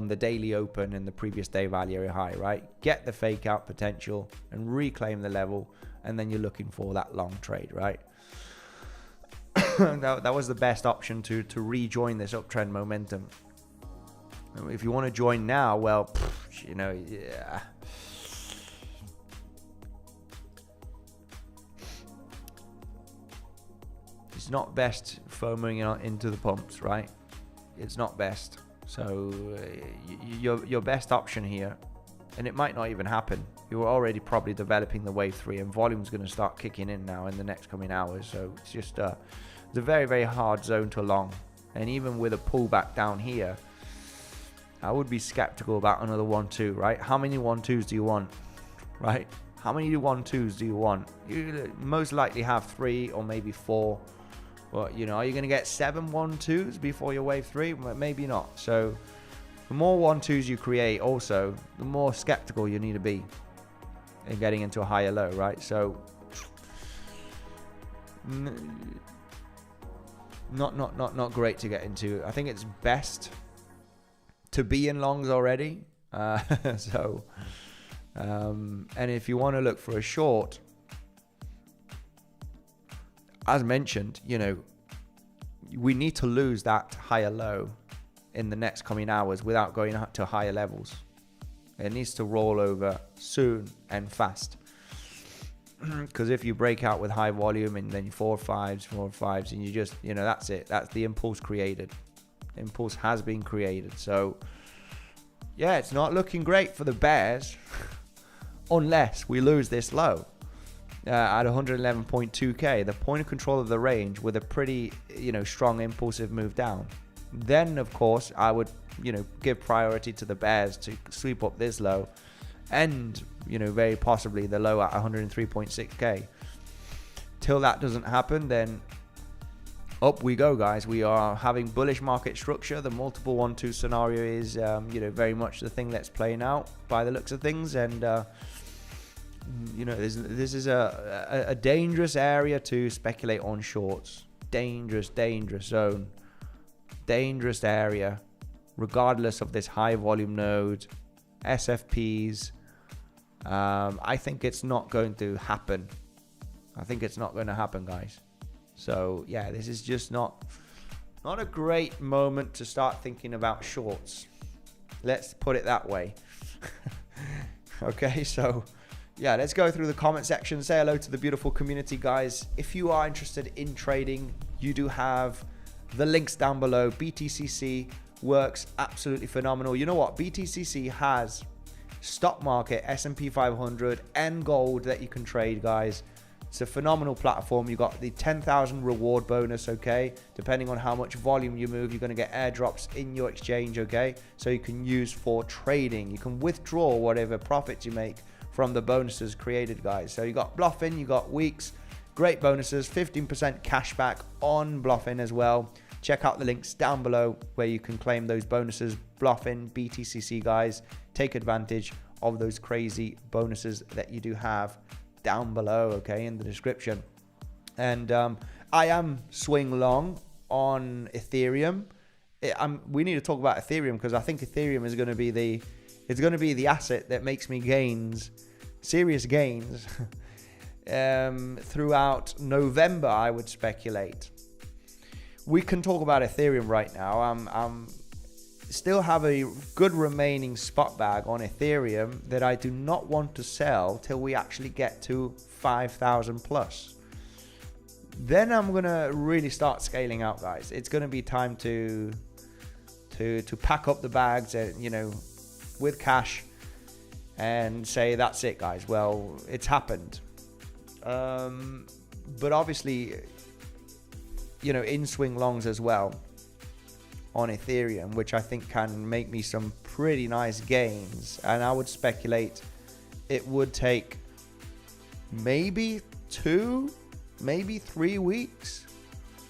the daily open and the previous day value area high, right? Get the fake out potential and reclaim the level, and then you're looking for that long trade, right? That was the best option to rejoin this uptrend momentum. If you want to join now, well, you know, yeah. It's not best FOMOing into the pumps, right? It's not best. So your best option here, and it might not even happen. You're already probably developing the wave 3, and volume's going to start kicking in now in the next coming hours. So it's just it's a very, very hard zone to long. And even with a pullback down here, I would be skeptical about another 1-2, right? How many 1-2s do you want, right? How many 1-2s do you want? You most likely have 3 or maybe 4. Well, you know, are you going to get 7 1-2s before your wave 3? Maybe not. So the more 1-2s you create, also, the more skeptical you need to be in getting into a higher low, right? So not great to get into. I think it's best to be in longs already. And if you want to look for a short, as mentioned, you know, we need to lose that higher low in the next coming hours without going up to higher levels. It needs to roll over soon and fast. Because if you break out with high volume and then 4-5s, and you just, you know, that's it. That's the impulse created. Impulse has been created. So, yeah, it's not looking great for the bears unless we lose this low. at 111.2k, the point of control of the range with a pretty, strong impulsive move down. Then, of course, I would, give priority to the bears to sweep up this low and, very possibly the low at 103.6k. Till that doesn't happen, then up we go, guys. We are having bullish market structure. The multiple 1-2 scenario is, very much the thing that's playing out by the looks of things. And, this is a dangerous area to speculate on shorts. Dangerous zone. Dangerous area, regardless of this high volume node, SFPs. I think it's not going to happen. Guys. So yeah, this is just not a great moment to start thinking about shorts. Let's put it that way. Okay, so yeah, let's go through the comment section. Say hello to the beautiful community, guys. If you are interested in trading, you do have the links down below. BTCC works absolutely phenomenal. You know what? BTCC has stock market, S&P 500, and gold that you can trade, guys. It's a phenomenal platform. You got the 10,000 reward bonus, okay? Depending on how much volume you move, you're going to get airdrops in your exchange, okay? So you can use for trading. You can withdraw whatever profits you make from the bonuses created, guys. So you got Bluffin, you got Weeks, great bonuses, 15% cashback on Bluffin as well. Check out the links down below where you can claim those bonuses. Bluffin, BTCC, guys. Take advantage of those crazy bonuses that you do have down below, okay, in the description. And I am swing long on Ethereum. We need to talk about Ethereum because I think Ethereum is going to be the asset that makes me serious gains throughout November, I would speculate. We can talk about Ethereum right now. I'm still have a good remaining spot bag on Ethereum that I do not want to sell till we actually get to 5,000 plus. Then I'm gonna really start scaling out, guys. It's gonna be time to pack up the bags, with cash, and say that's it, guys. Well, it's happened. But obviously, in swing longs as well on Ethereum, which I think can make me some pretty nice gains. And I would speculate it would take maybe 2, maybe 3 weeks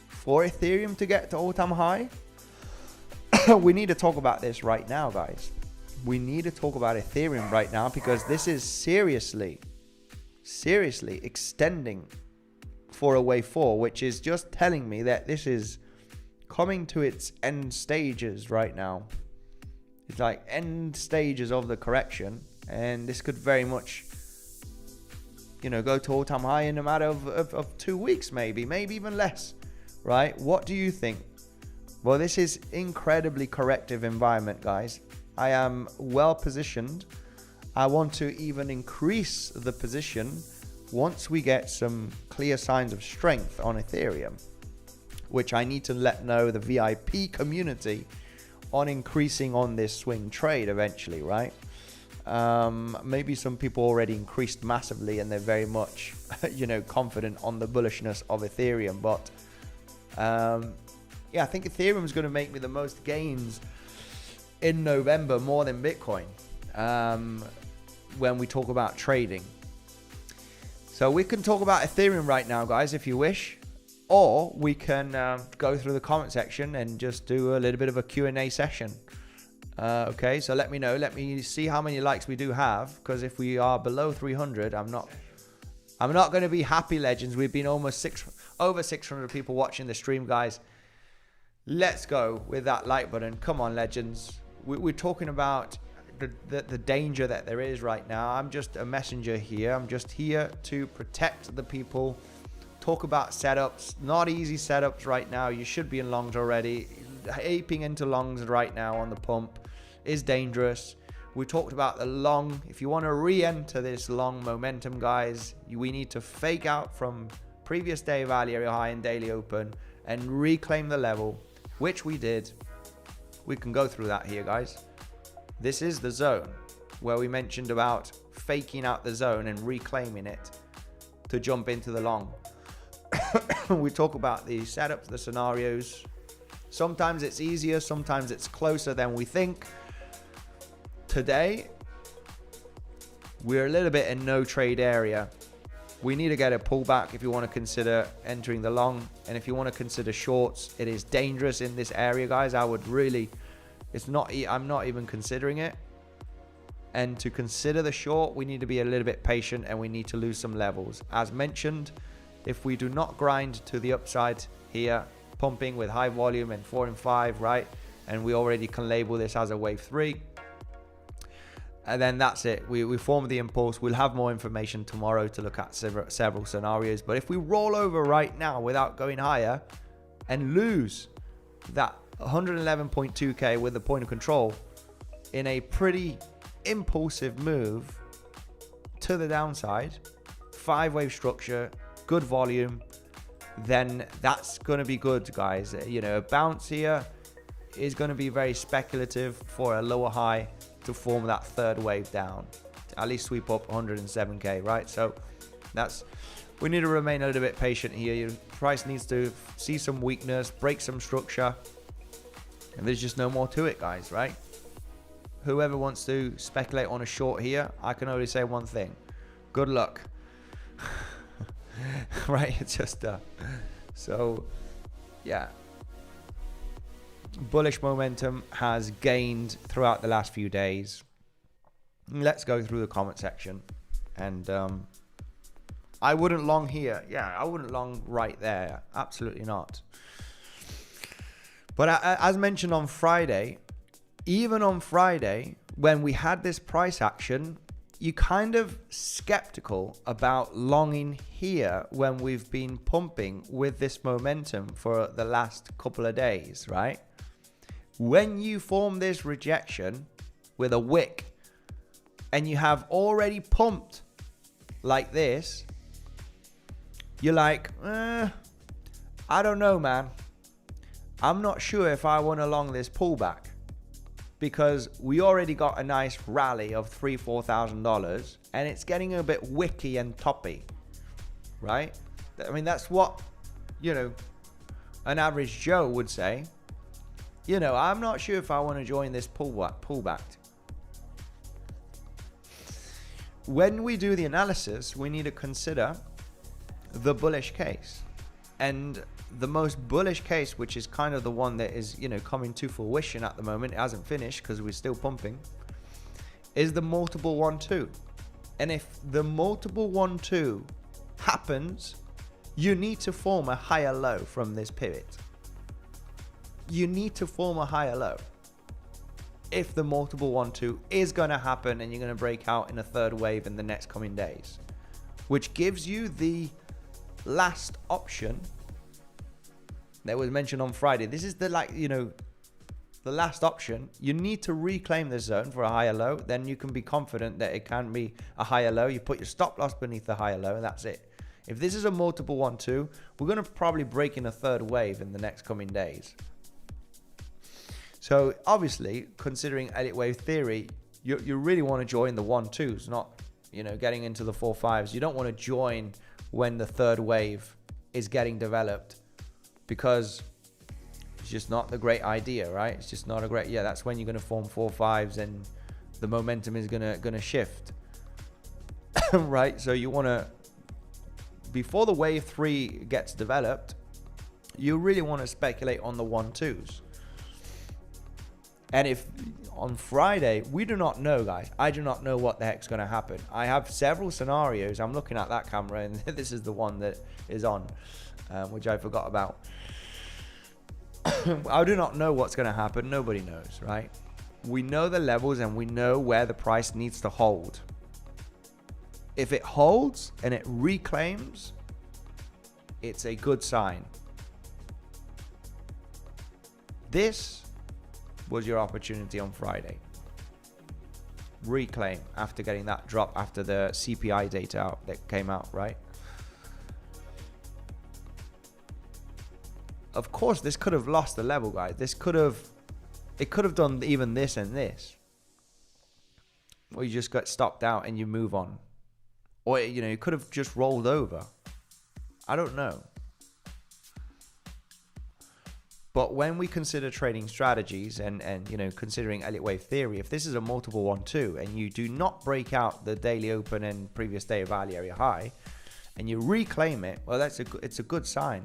for Ethereum to get to all-time high. We need to talk about this right now, guys. We need to talk about Ethereum right now because this is seriously extending for a wave 4, which is just telling me that this is coming to its end stages right now. It's like end stages of the correction, and this could very much, go to all-time high in a matter of 2 weeks, maybe even less, right? What do you think? Well, this is incredibly corrective environment, guys. I am well positioned. I want to even increase the position once we get some clear signs of strength on Ethereum, which I need to let know the VIP community on increasing on this swing trade eventually, right? Maybe some people already increased massively and they're very much, confident on the bullishness of Ethereum. But I think Ethereum is going to make me the most gains in November, more than Bitcoin, when we talk about trading. So we can talk about Ethereum right now, guys, if you wish. Or we can go through the comment section and just do a little bit of a Q&A session. Okay, so let me know. Let me see how many likes we do have. Because if we are below 300, I'm not going to be happy, legends. We've been almost over 600 people watching the stream, guys. Let's go with that like button. Come on, legends. We're talking about the danger that there is right now. I'm just a messenger here. I'm just here to protect the people. Talk about setups, not easy setups right now. You should be in longs already. Aping into longs right now on the pump is dangerous. We talked about the long. If you want to re-enter this long momentum, guys, we need to fake out from previous day value area high and daily open and reclaim the level, which we did. We can go through that here, guys. This is the zone where we mentioned about faking out the zone and reclaiming it to jump into the long. We talk about the setups, the scenarios. Sometimes it's easier, sometimes it's closer than we think. Today, we're a little bit in no trade area. We need to get a pullback if you want to consider entering the long. And if you want to consider shorts, it is dangerous in this area, guys. I would really, I'm not even considering it. And to consider the short, we need to be a little bit patient and we need to lose some levels. As mentioned, if we do not grind to the upside here, pumping with high volume and 4 and 5, right? And we already can label this as a wave 3. And then that's it. We form the impulse. We'll have more information tomorrow to look at several scenarios. But if we roll over right now without going higher and lose that 111.2K with the point of control in a pretty impulsive move to the downside, 5-wave structure, good volume, then that's going to be good, guys. You know, a bounce here is going to be very speculative for a lower high to form that third wave down, to at least sweep up 107K, right? So we need to remain a little bit patient here. Your price needs to see some weakness, break some structure, and there's just no more to it, guys, right? Whoever wants to speculate on a short here, I can only say one thing: good luck. Right? It's just so yeah, bullish momentum has gained throughout the last few days. Let's go through the comment section. And I wouldn't long here. Yeah, I wouldn't long right there. Absolutely not. But as mentioned on Friday, even on Friday, when we had this price action, you kind of skeptical about longing here when we've been pumping with this momentum for the last couple of days, right? When you form this rejection with a wick and you have already pumped like this, you're like, I don't know, man. I'm not sure if I want to long this pullback, because we already got a nice rally of $3,000-$4,000 and it's getting a bit wicky and toppy, right? I mean, that's what, you know, an average Joe would say. You know, I'm not sure if I want to join this pullback. When we do the analysis, we need to consider the bullish case. And the most bullish case, which is kind of the one that is, you know, coming to fruition at the moment, it hasn't finished because we're still pumping, is the multiple 1-2. And if the multiple 1-2 happens, you need to form a higher low from this pivot. You need to form a higher low if the multiple 1-2 is going to happen and you're going to break out in a third wave in the next coming days, which gives you the last option that was mentioned on Friday. This is the, like, you know, the last option. You need to reclaim this zone for a higher low. Then you can be confident that it can be a higher low. You put your stop loss beneath the higher low and that's it. If this is a multiple 1-2, we're going to probably break in a third wave in the next coming days. So obviously, considering edit wave theory, you really want to join the 1-2s, not, you know, getting into the 4-5s. You don't want to join when the third wave is getting developed, because it's just not the great idea, right? It's just not a great, yeah, that's when you're going to form 4-5s and the momentum is gonna shift. Right? So you want to, before the wave 3 gets developed, you really want to speculate on the 1-2s. And if on Friday, we do not know, guys. I do not know what the heck's going to happen. I have several scenarios. I'm looking at that camera and this is the one that is on, which I forgot about. I do not know what's going to happen. Nobody knows, right? We know the levels and we know where the price needs to hold. If it holds and it reclaims, it's a good sign. This was your opportunity on Friday. Reclaim after getting that drop after the CPI data out that came out, right? Of course, this could have lost the level, guys. It could have done even this and this. Or you just got stopped out and you move on. Or, you know, it could have just rolled over. I don't know. But when we consider trading strategies and you know, considering Elliott wave theory, if this is a multiple 1-2 and you do not break out the daily open and previous day value area high and you reclaim it, well, it's a good sign.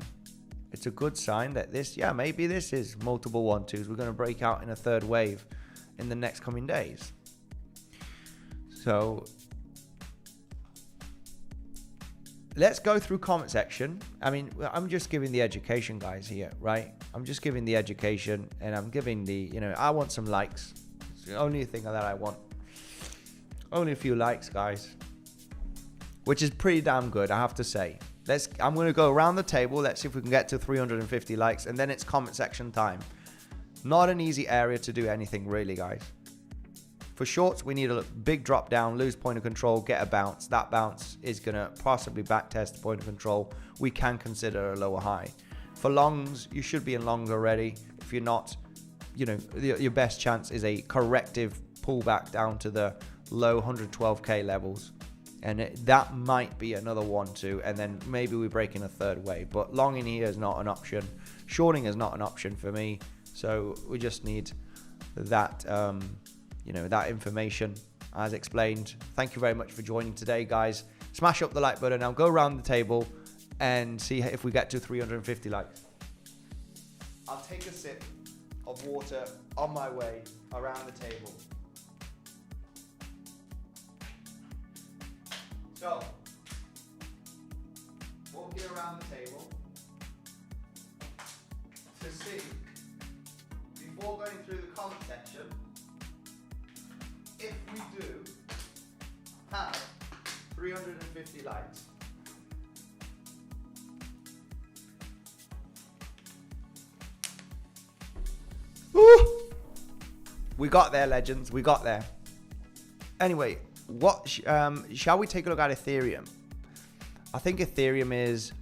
It's a good sign that this, yeah, maybe this is multiple 1-2s. We're going to break out in a third wave in the next coming days. So let's go through comment section. I mean, I'm just giving the education, guys, here, right? I'm just giving the education, and I'm giving the, you know, I want some likes. It's the only thing that I want. Only a few likes, guys, which is pretty damn good, I have to say. I'm going to go around the table. Let's see if we can get to 350 likes, and then it's comment section time. Not an easy area to do anything, really, guys. For shorts, we need a big drop down, lose point of control, get a bounce. That bounce is going to possibly backtest the point of control. We can consider a lower high. For longs, you should be in longs already. If you're not, you know, your best chance is a corrective pullback down to the low 112k levels. And that might be another 1-2, and then maybe we break in a third wave. But long in here is not an option. Shorting is not an option for me. So we just need that, you know, that information as explained. Thank you very much for joining today, guys. Smash up the like button. Now go around the table and see if we get to 350 likes. I'll take a sip of water on my way around the table. So, walking around the table to see, before going through the comment section, if we do have 350 likes. Woo! We got there, legends. We got there. Anyway, what shall we take a look at Ethereum? I think Ethereum is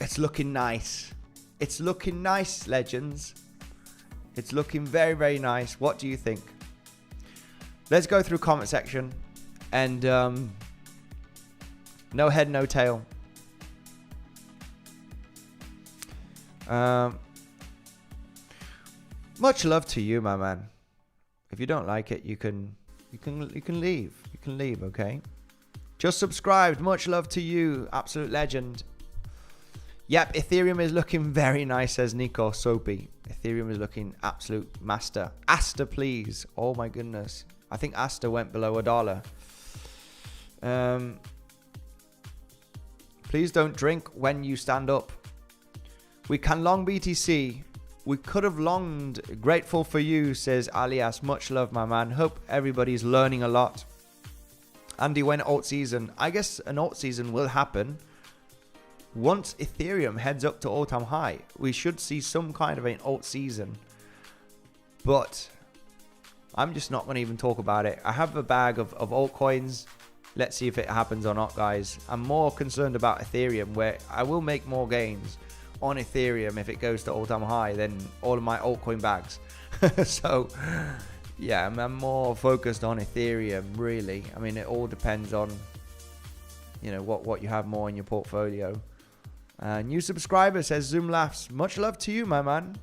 it's looking nice. It's looking nice, legends. It's looking very, very nice. What do you think? Let's go through comment section and no head, no tail. Much love to you, my man. If you don't like it, you can leave. You can leave, okay? Just subscribed. Much love to you, absolute legend. Yep, Ethereum is looking very nice, says Nico Soapy. Ethereum is looking absolute master. Asta, please. Oh my goodness. I think Asta went below $1. Please don't drink when you stand up. We can long BTC. We could have longed. Grateful for you, says Alias. Much love, my man. Hope everybody's learning a lot. Andy, when alt season? I guess an alt season will happen. Once Ethereum heads up to all-time high, we should see some kind of an alt season. But I'm just not going to even talk about it. I have a bag of altcoins. Let's see if it happens or not, guys. I'm more concerned about Ethereum, where I will make more gains on Ethereum if it goes to all-time high than all of my altcoin bags. So yeah, I'm more focused on Ethereum, really. I mean, it all depends on, you know, what you have more in your portfolio. New subscriber says Zoom laughs. Much love to you, my man.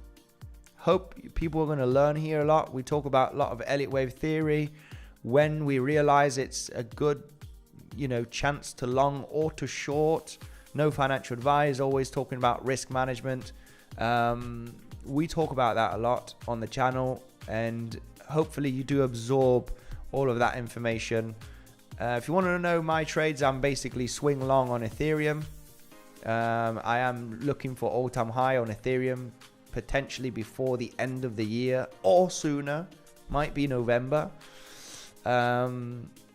Hope people are going to learn here a lot. We talk about a lot of Elliott wave theory. When we realize it's a good, you know, chance to long or to short. No financial advice, always talking about risk management. We talk about that a lot on the channel, and hopefully you do absorb all of that information. If you want to know my trades, I'm basically swing long on Ethereum. I am looking for all-time high on Ethereum, potentially before the end of the year or sooner. Might be November.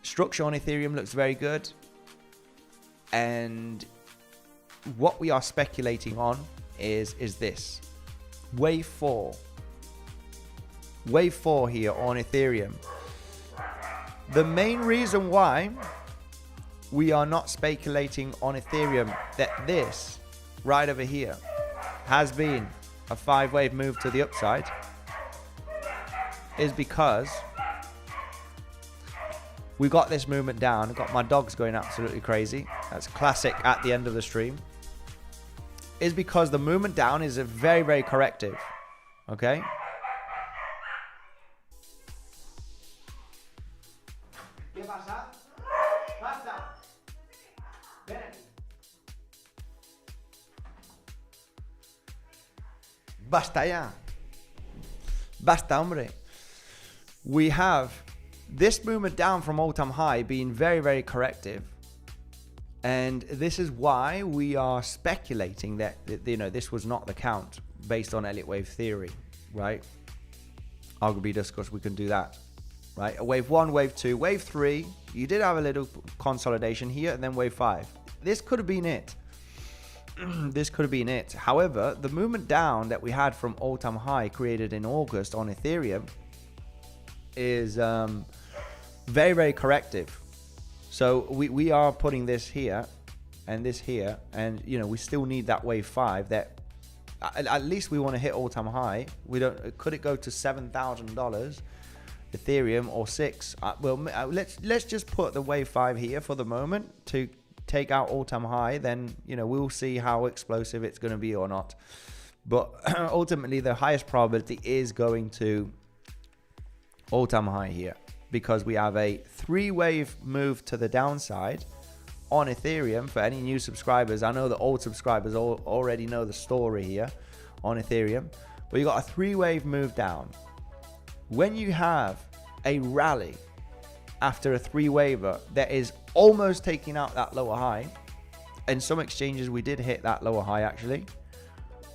Structure on Ethereum looks very good. And what we are speculating on is this. Wave 4 here on Ethereum. The main reason why we are not speculating on Ethereum that this right over here has been a 5-wave move to the upside is because we got this movement down. Got my dogs going absolutely crazy. That's classic at the end of the stream. Is because the movement down is a very, very corrective. Okay. Basta ya. Basta, hombre. We have this movement down from all-time high being very, very corrective. And this is why we are speculating that, you know, this was not the count based on Elliott wave theory, right? Arguably discuss, we can do that, right? A wave 1, wave 2, wave 3. You did have a little consolidation here, and then wave 5. This could have been it. This could have been it. However, the movement down that we had from all-time high created in August on Ethereum is very, very corrective. So we are putting this here and this here, and you know, we still need that wave 5 that at least we want to hit all-time high. We don't, could it go to $7,000 Ethereum or 6? Well, let's just put the wave 5 here for the moment to take out all-time high. Then, you know, we'll see how explosive it's going to be or not. But ultimately, the highest probability is going to all-time high here, because we have a 3-wave move to the downside on Ethereum. For any new subscribers, I know the old subscribers already know the story here on Ethereum, but you got a 3-wave move down. When you have a rally after a 3-waver that is almost taking out that lower high, and some exchanges we did hit that lower high actually,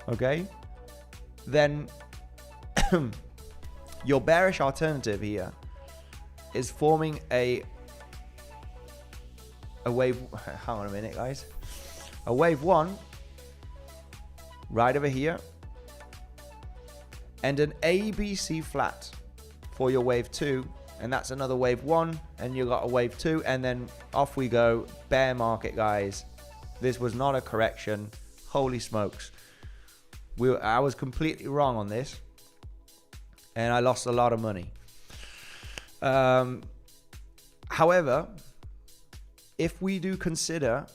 okay, then your bearish alternative here is forming a wave. Hang on a minute, guys. A wave 1 right over here, and an ABC flat for your wave 2, and that's another wave 1, and you got a wave 2, and then off we go. Bear market, guys. This was not a correction. Holy smokes. I was completely wrong on this, and I lost a lot of money. However, if we do consider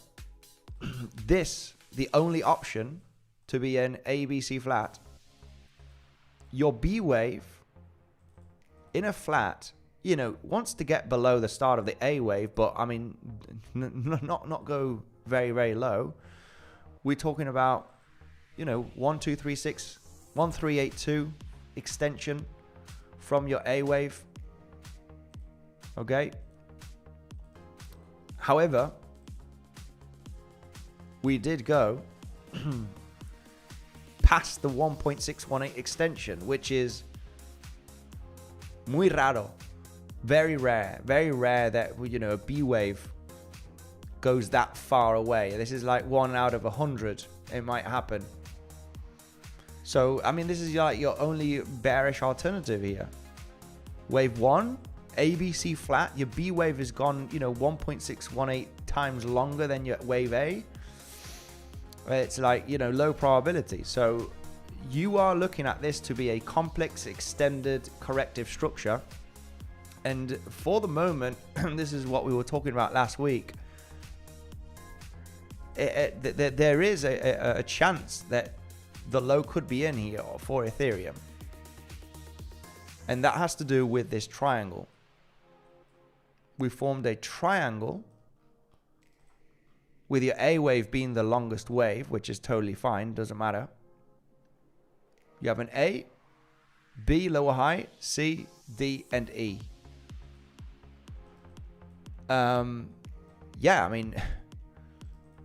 this the only option to be an ABC flat, your B wave in a flat, you know, wants to get below the start of the A wave, but I mean, not go very, very low. We're talking about, you know, 1, 2, 3, 6, 1, 3, 8, 2 extension from your A wave. Okay. However, we did go past the 1.618 extension, which is muy raro, very rare that, you know, a B wave goes that far away. This is like 1 out of 100 it might happen. So I mean, this is like your only bearish alternative here. Wave 1, ABC flat. Your B wave has gone, you know, 1.618 times longer than your wave A. It's like, you know, low probability. So you are looking at this to be a complex, extended, corrective structure. And for the moment, this is what we were talking about last week. There is a chance that the low could be in here for Ethereum. And that has to do with this triangle. We formed a triangle with your A wave being the longest wave, which is totally fine, doesn't matter. You have an A, B lower high, C, D, and E. Yeah, I mean,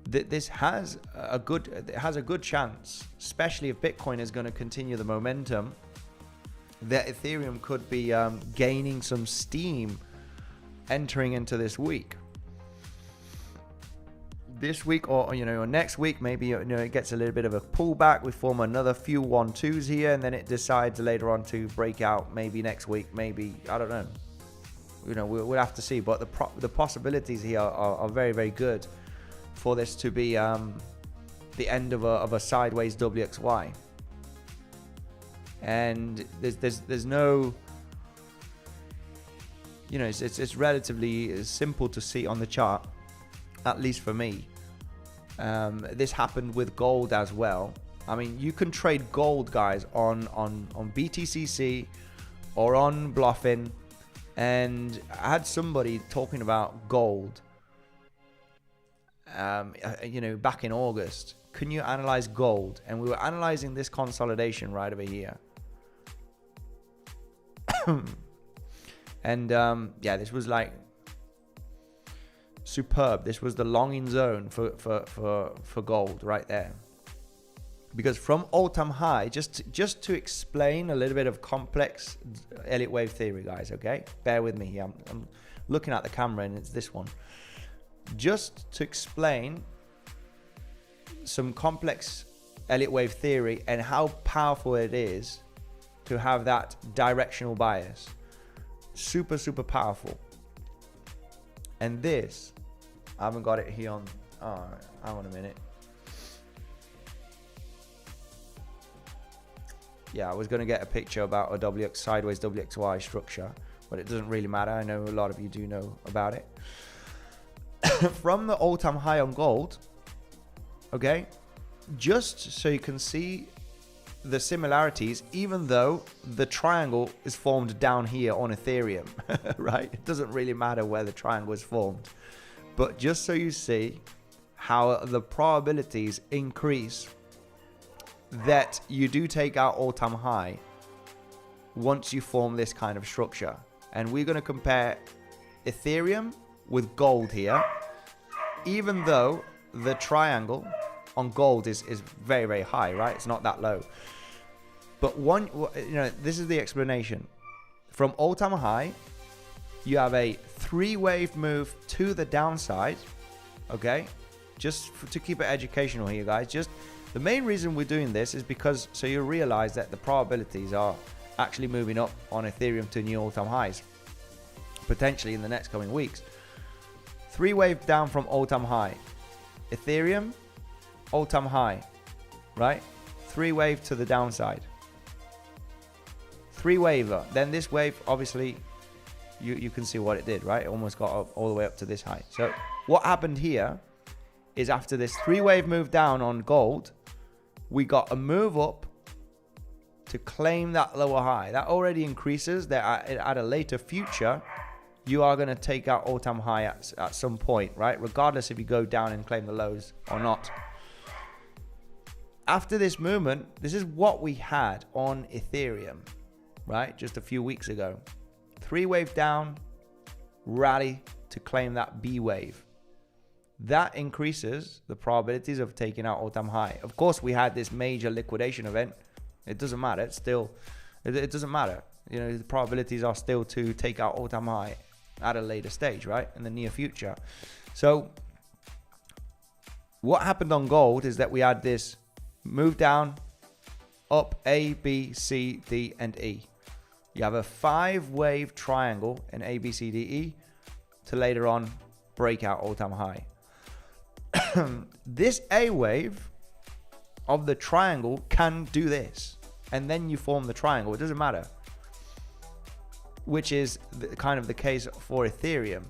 this has a good chance, especially if Bitcoin is going to continue the momentum, that Ethereum could be gaining some steam entering into this week. This week, or you know, or next week, maybe, you know, it gets a little bit of a pullback. We form another few 1-2s here, and then it decides later on to break out. Maybe next week, maybe, I don't know. You know, we'll have to see. But the possibilities here are very, very good for this to be the end of a sideways WXY. And there's no you know, it's relatively simple to see on the chart, at least for me. This happened with gold as well. I mean, you can trade gold, guys, on BTCC or on Bluffin. And I had somebody talking about gold, you know, back in August. Can you analyze gold? And we were analyzing this consolidation right over here. And yeah, this was like superb. This was the longing zone for gold right there. Because from all-time high, just to explain a little bit of complex Elliott wave theory, guys, okay? Bear with me here. I'm looking at the camera and it's this one. Just to explain some complex Elliott wave theory and how powerful it is to have that directional bias. Super, super powerful. And this, I haven't got it here on, hang on a minute. Yeah, I was going to get a picture about a WX sideways WXY structure, but it doesn't really matter. I know a lot of you do know about it. From the all-time high on gold, okay, just so you can see the similarities, even though the triangle is formed down here on Ethereum, right? It doesn't really matter where the triangle is formed, but just so you see how the probabilities increase that you do take out all-time high once you form this kind of structure. And we're going to compare Ethereum with gold here, even though the triangle on gold is very, very high, right? It's not that low. But one, you know, this is the explanation. From all-time high, you have a 3-wave move to the downside, okay? Just to keep it educational here, guys. Just the main reason we're doing this is because so you realize that the probabilities are actually moving up on Ethereum to new all-time highs, potentially in the next coming weeks. 3-wave down from all-time high. Ethereum, all-time high, right? 3-wave to the downside. 3-waver. Then this wave, obviously, you can see what it did, right? It almost got up all the way up to this height. So what happened here is after this 3-wave move down on gold, we got a move up to claim that lower high. That already increases that at a later future, you are going to take out all-time high at some point, right? Regardless if you go down and claim the lows or not. After this movement, this is what we had on Ethereum, right? Just a few weeks ago. 3-wave down, rally to claim that B wave. That increases the probabilities of taking out all-time high. Of course, we had this major liquidation event. It doesn't matter. It's still, it doesn't matter. You know, the probabilities are still to take out all-time high at a later stage, right? In the near future. So what happened on gold is that we had this move down, up A, B, C, D, and E. You have a 5-wave triangle in A, B, C, D, E to later on break out all-time high. This A wave of the triangle can do this, and then you form the triangle. It doesn't matter, which is kind of the case for Ethereum.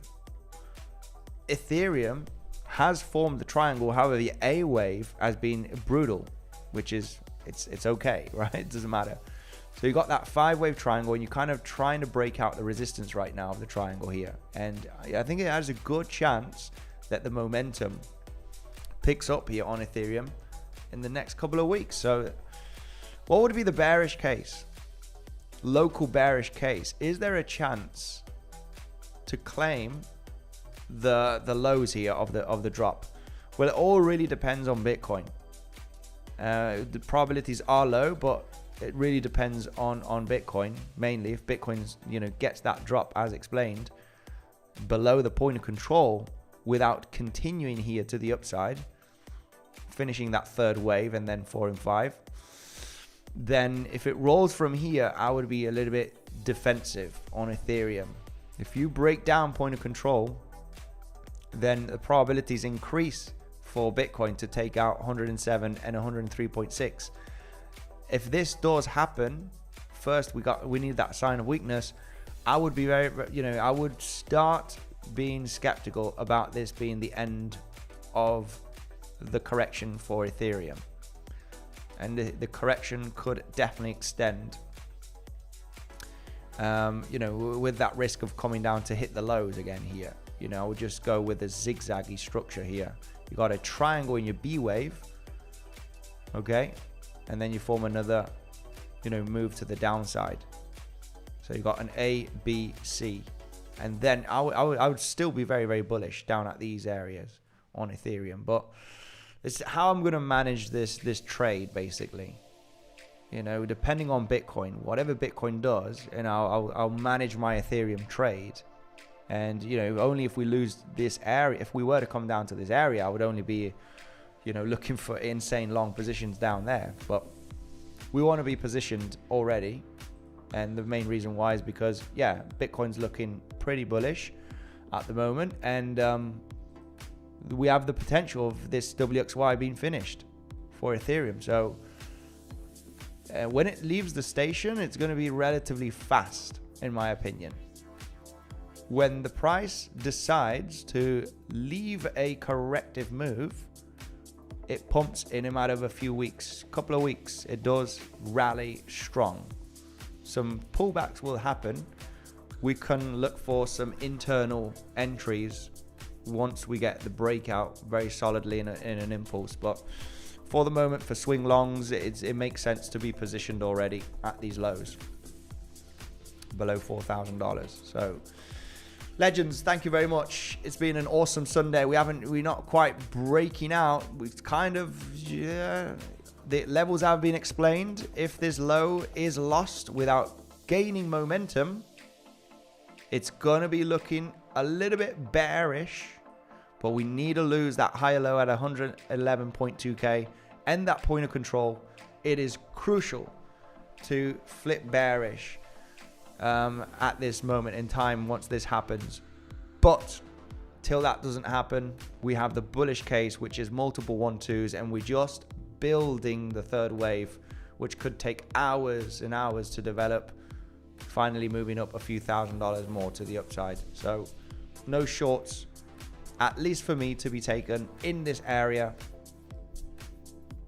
Ethereum has formed the triangle, however the A wave has been brutal, which is it's okay, right? It doesn't matter. So you got that 5-wave triangle, and you're kind of trying to break out the resistance right now of the triangle here, and I think it has a good chance that the momentum picks up here on Ethereum in the next couple of weeks. So what would be the bearish case? Local bearish case. Is there a chance to claim the lows here of the drop? Well, it all really depends on Bitcoin. The probabilities are low, but it really depends on Bitcoin mainly. If Bitcoin, you know, gets that drop as explained below the point of control without continuing here to the upside, finishing that 3rd wave and then 4 and 5, then if it rolls from here, I would be a little bit defensive on Ethereum. If you break down point of control, then the probabilities increase for Bitcoin to take out 107 and 103.6. If this does happen, first we need that sign of weakness. I would be I would start being skeptical about this being the end of the correction for Ethereum. And the correction could definitely extend, with that risk of coming down to hit the lows again here. I would just go with a zigzaggy structure here. You got a triangle in your B wave, okay, and then you form another, move to the downside. So you got an A, B, C, and then I would still be very, very bullish down at these areas on Ethereum. But it's how I'm going to manage this trade, basically. Depending on Bitcoin, whatever Bitcoin does, and I'll manage my Ethereum trade. And only if we lose this area, if we were to come down to this area, I would only be looking for insane long positions down there. But we want to be positioned already, and the main reason why is because Bitcoin's looking pretty bullish at the moment, and we have the potential of this WXY being finished for Ethereum. So when it leaves the station, it's going to be relatively fast, in my opinion. When the price decides to leave a corrective move, it pumps in a matter of a few weeks, couple of weeks. It does rally strong. Some pullbacks will happen. We can look for some internal entries once we get the breakout very solidly in an impulse. But for the moment, for swing longs, it makes sense to be positioned already at these lows below $4,000. So legends, thank you very much. It's been an awesome Sunday. We're not quite breaking out. We've kind of, the levels have been explained. If this low is lost without gaining momentum, it's going to be looking a little bit bearish, but we need to lose that higher low at 111.2k and that point of control. It is crucial to flip bearish at this moment in time once this happens. But till that doesn't happen, we have the bullish case, which is multiple 1-2s, and we're just building the third wave, which could take hours and hours to develop, finally moving up a few $1,000s more to the upside. So no shorts, at least for me, to be taken in this area,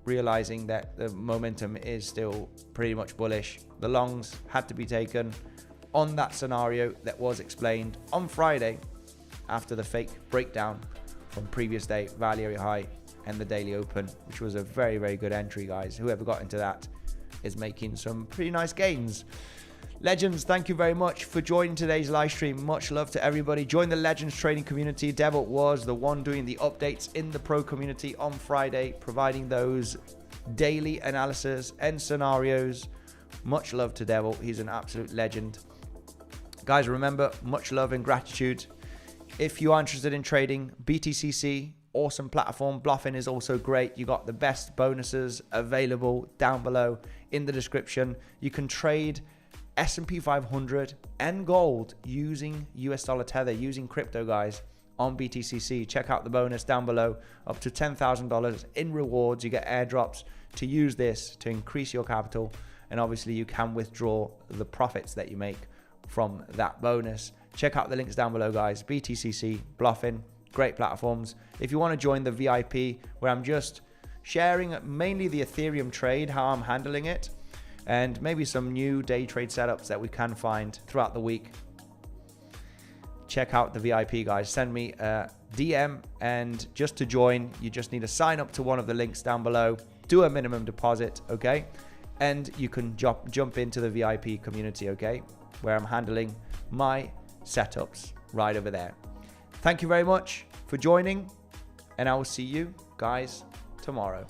realizing that the momentum is still pretty much bullish. The longs had to be taken on that scenario that was explained on Friday after the fake breakdown from previous day value area high and the daily open, which was a very, very good entry, guys. Whoever got into that is making some pretty nice gains. Legends, thank you very much for joining today's live stream. Much love to everybody. Join the Legends trading community. Devil was the one doing the updates in the pro community on Friday, providing those daily analysis and scenarios. Much love to Devil. He's an absolute legend. Guys, remember, much love and gratitude. If you are interested in trading, BTCC, awesome platform. Bluffing is also great. You got the best bonuses available down below in the description. You can trade S&P 500 and gold using US dollar tether, using crypto, guys, on BTCC. Check out the bonus down below, up to $10,000 in rewards. You get airdrops to use this to increase your capital, and obviously you can withdraw the profits that you make from that bonus. Check out the links down below, guys. BTCC, Bluffing, great platforms. If you want to join the VIP, where I'm just sharing mainly the Ethereum trade, how I'm handling it, and maybe some new day trade setups that we can find throughout the week, check out the VIP, guys. Send me a DM, and just to join, you just need to sign up to one of the links down below, do a minimum deposit, okay? And you can jump into the VIP community, okay? Where I'm handling my setups right over there. Thank you very much for joining, and I will see you guys tomorrow.